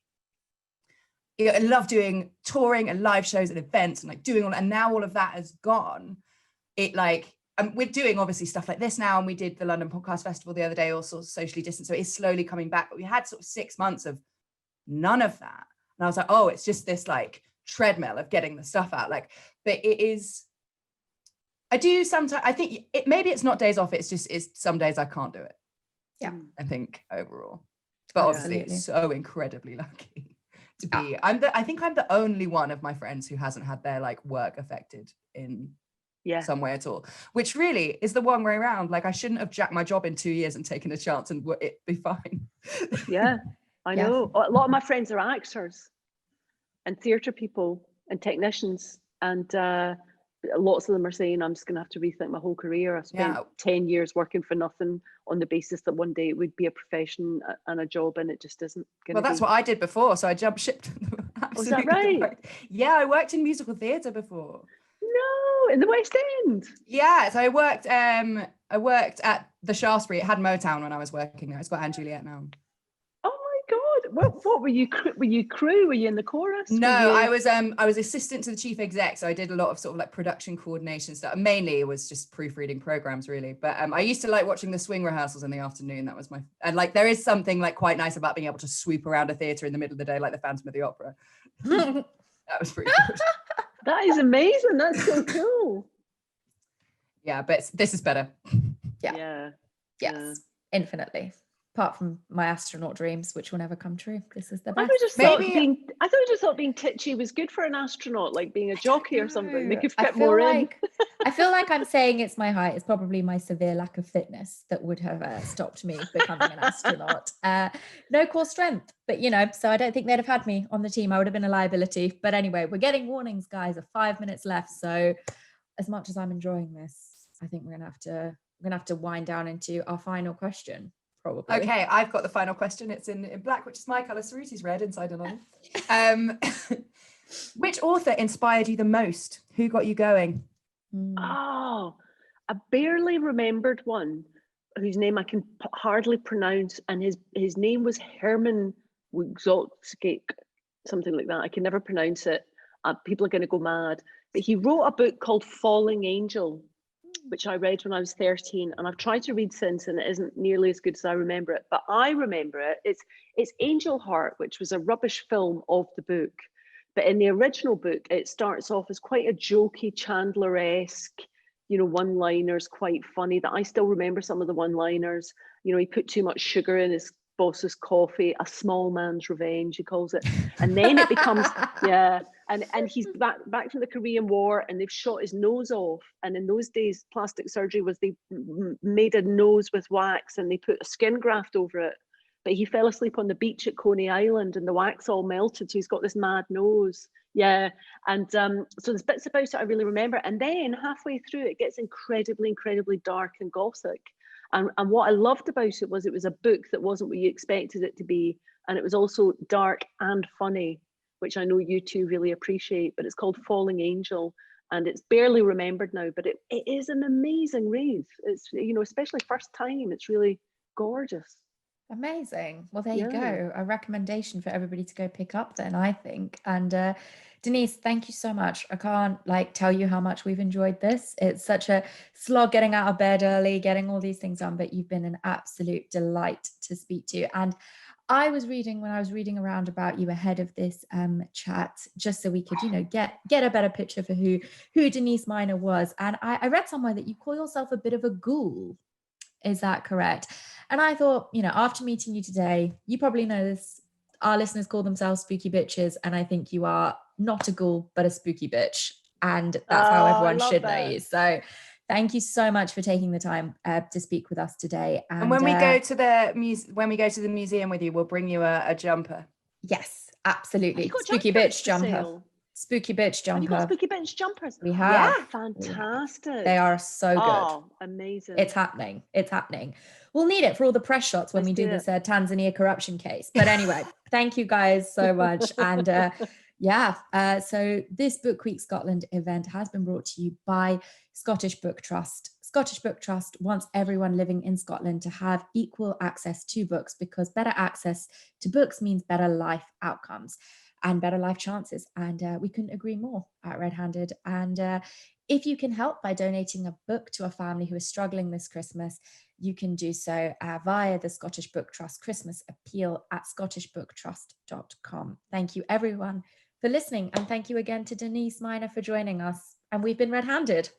I love doing touring and live shows and events and like doing all, and now all of that has gone. It like, we're doing obviously stuff like this now, and we did the London Podcast Festival the other day, all sort of socially distanced, so it is slowly coming back, but we had sort of 6 months of none of that, and I was like, oh, it's just this like treadmill of getting the stuff out, like, but it is, I do sometimes, I think maybe it's not days off, it's some days I can't do it. Yeah, I think overall, but obviously it's so incredibly lucky to be. I think I'm the only one of my friends who hasn't had their like work affected in some way at all, which really is the one way around. Like, I shouldn't have jacked my job in 2 years and taken a chance and it be fine. I know. A lot of my friends are actors and theatre people and technicians, and lots of them are saying, I'm just going to have to rethink my whole career. I spent 10 years working for nothing on the basis that one day it would be a profession and a job, and it just isn't going to be. Well, that's what I did before, so I jumped ship. Was that right? Yeah, I worked in musical theatre before. No, in the West End. Yeah, so I worked at the Shaftesbury. It had Motown when I was working there. It's got Anne Juliet now. What were you? Were you crew? Were you in the chorus? No, I was assistant to the chief exec, so I did a lot of sort of like production coordination stuff. Mainly it was just proofreading programs, really. But I used to like watching the swing rehearsals in the afternoon. That was and like there is something like quite nice about being able to swoop around a theatre in the middle of the day, like the Phantom of the Opera. That was pretty good. That is amazing. That's so cool. Yeah, but this is better. Yes, infinitely. Apart from my astronaut dreams, which will never come true. This is the best. I thought we just thought being titchy was good for an astronaut, like being a jockey or something. They could fit more in. I feel like I'm saying it's my height. It's probably my severe lack of fitness that would have stopped me becoming an astronaut. No core strength, but so I don't think they'd have had me on the team. I would have been a liability. But anyway, we're getting warnings, guys, of 5 minutes left. So as much as I'm enjoying this, I think we're gonna have to wind down into our final question. Probably. Okay, I've got the final question. It's in black, which is my colour. Suruti's red, inside and on. Which author inspired you the most? Who got you going? Oh, I barely remembered one whose name I can hardly pronounce, and his name was Herman Wigzotskik, something like that. I can never pronounce it. People are going to go mad. But he wrote a book called Falling Angel, which I read when I was 13, and I've tried to read since, and it isn't nearly as good as I remember it, but I remember it. It's Angel Heart, which was a rubbish film of the book, but in the original book, it starts off as quite a jokey, Chandler-esque, one-liners, quite funny, that I still remember some of the one-liners. He put too much sugar in his boss's coffee, a small man's revenge, he calls it. And then it becomes, and he's back from the Korean War, and they've shot his nose off. And in those days, plastic surgery was they made a nose with wax and they put a skin graft over it. But he fell asleep on the beach at Coney Island and the wax all melted, so he's got this mad nose. And so there's bits about it I really remember. And then halfway through, it gets incredibly, incredibly dark and gothic. And what I loved about it was a book that wasn't what you expected it to be. And it was also dark and funny, which I know you two really appreciate, but it's called Falling Angel. And it's barely remembered now, but it is an amazing read. It's, especially first time, it's really gorgeous. Amazing. Well, there you go. A recommendation for everybody to go pick up then, I think. And Denise, thank you so much. I can't tell you how much we've enjoyed this. It's such a slog getting out of bed early, getting all these things done, but you've been an absolute delight to speak to. And when I was reading around about you ahead of this chat, just so we could, get a better picture for who Denise Mina was. And I read somewhere that you call yourself a bit of a ghoul. Is that correct? And I thought, after meeting you today, you probably know this. Our listeners call themselves spooky bitches. And I think you are not a ghoul, but a spooky bitch. And that's how everyone should know you. So Thank you so much for taking the time to speak with us today. And when we go to the museum with you, we'll bring you a jumper. Yes, absolutely. Have you got Spooky jumpers bitch for jumper. sale? Spooky bitch Have you got jumper. spooky bitch jumpers? We have. Oh, fantastic. They are so good. Oh, amazing. It's happening. It's happening. We'll need it for all the press shots when Let's we do do this Tanzania corruption case. But anyway, thank you guys so much. And so this Book Week Scotland event has been brought to you by Scottish Book Trust. Scottish Book Trust wants everyone living in Scotland to have equal access to books, because better access to books means better life outcomes and better life chances. And we couldn't agree more at RedHanded. And if you can help by donating a book to a family who is struggling this Christmas, you can do so via the Scottish Book Trust Christmas Appeal at scottishbooktrust.com. Thank you, everyone, for listening. And thank you again to Denise Mina for joining us. And we've been RedHanded.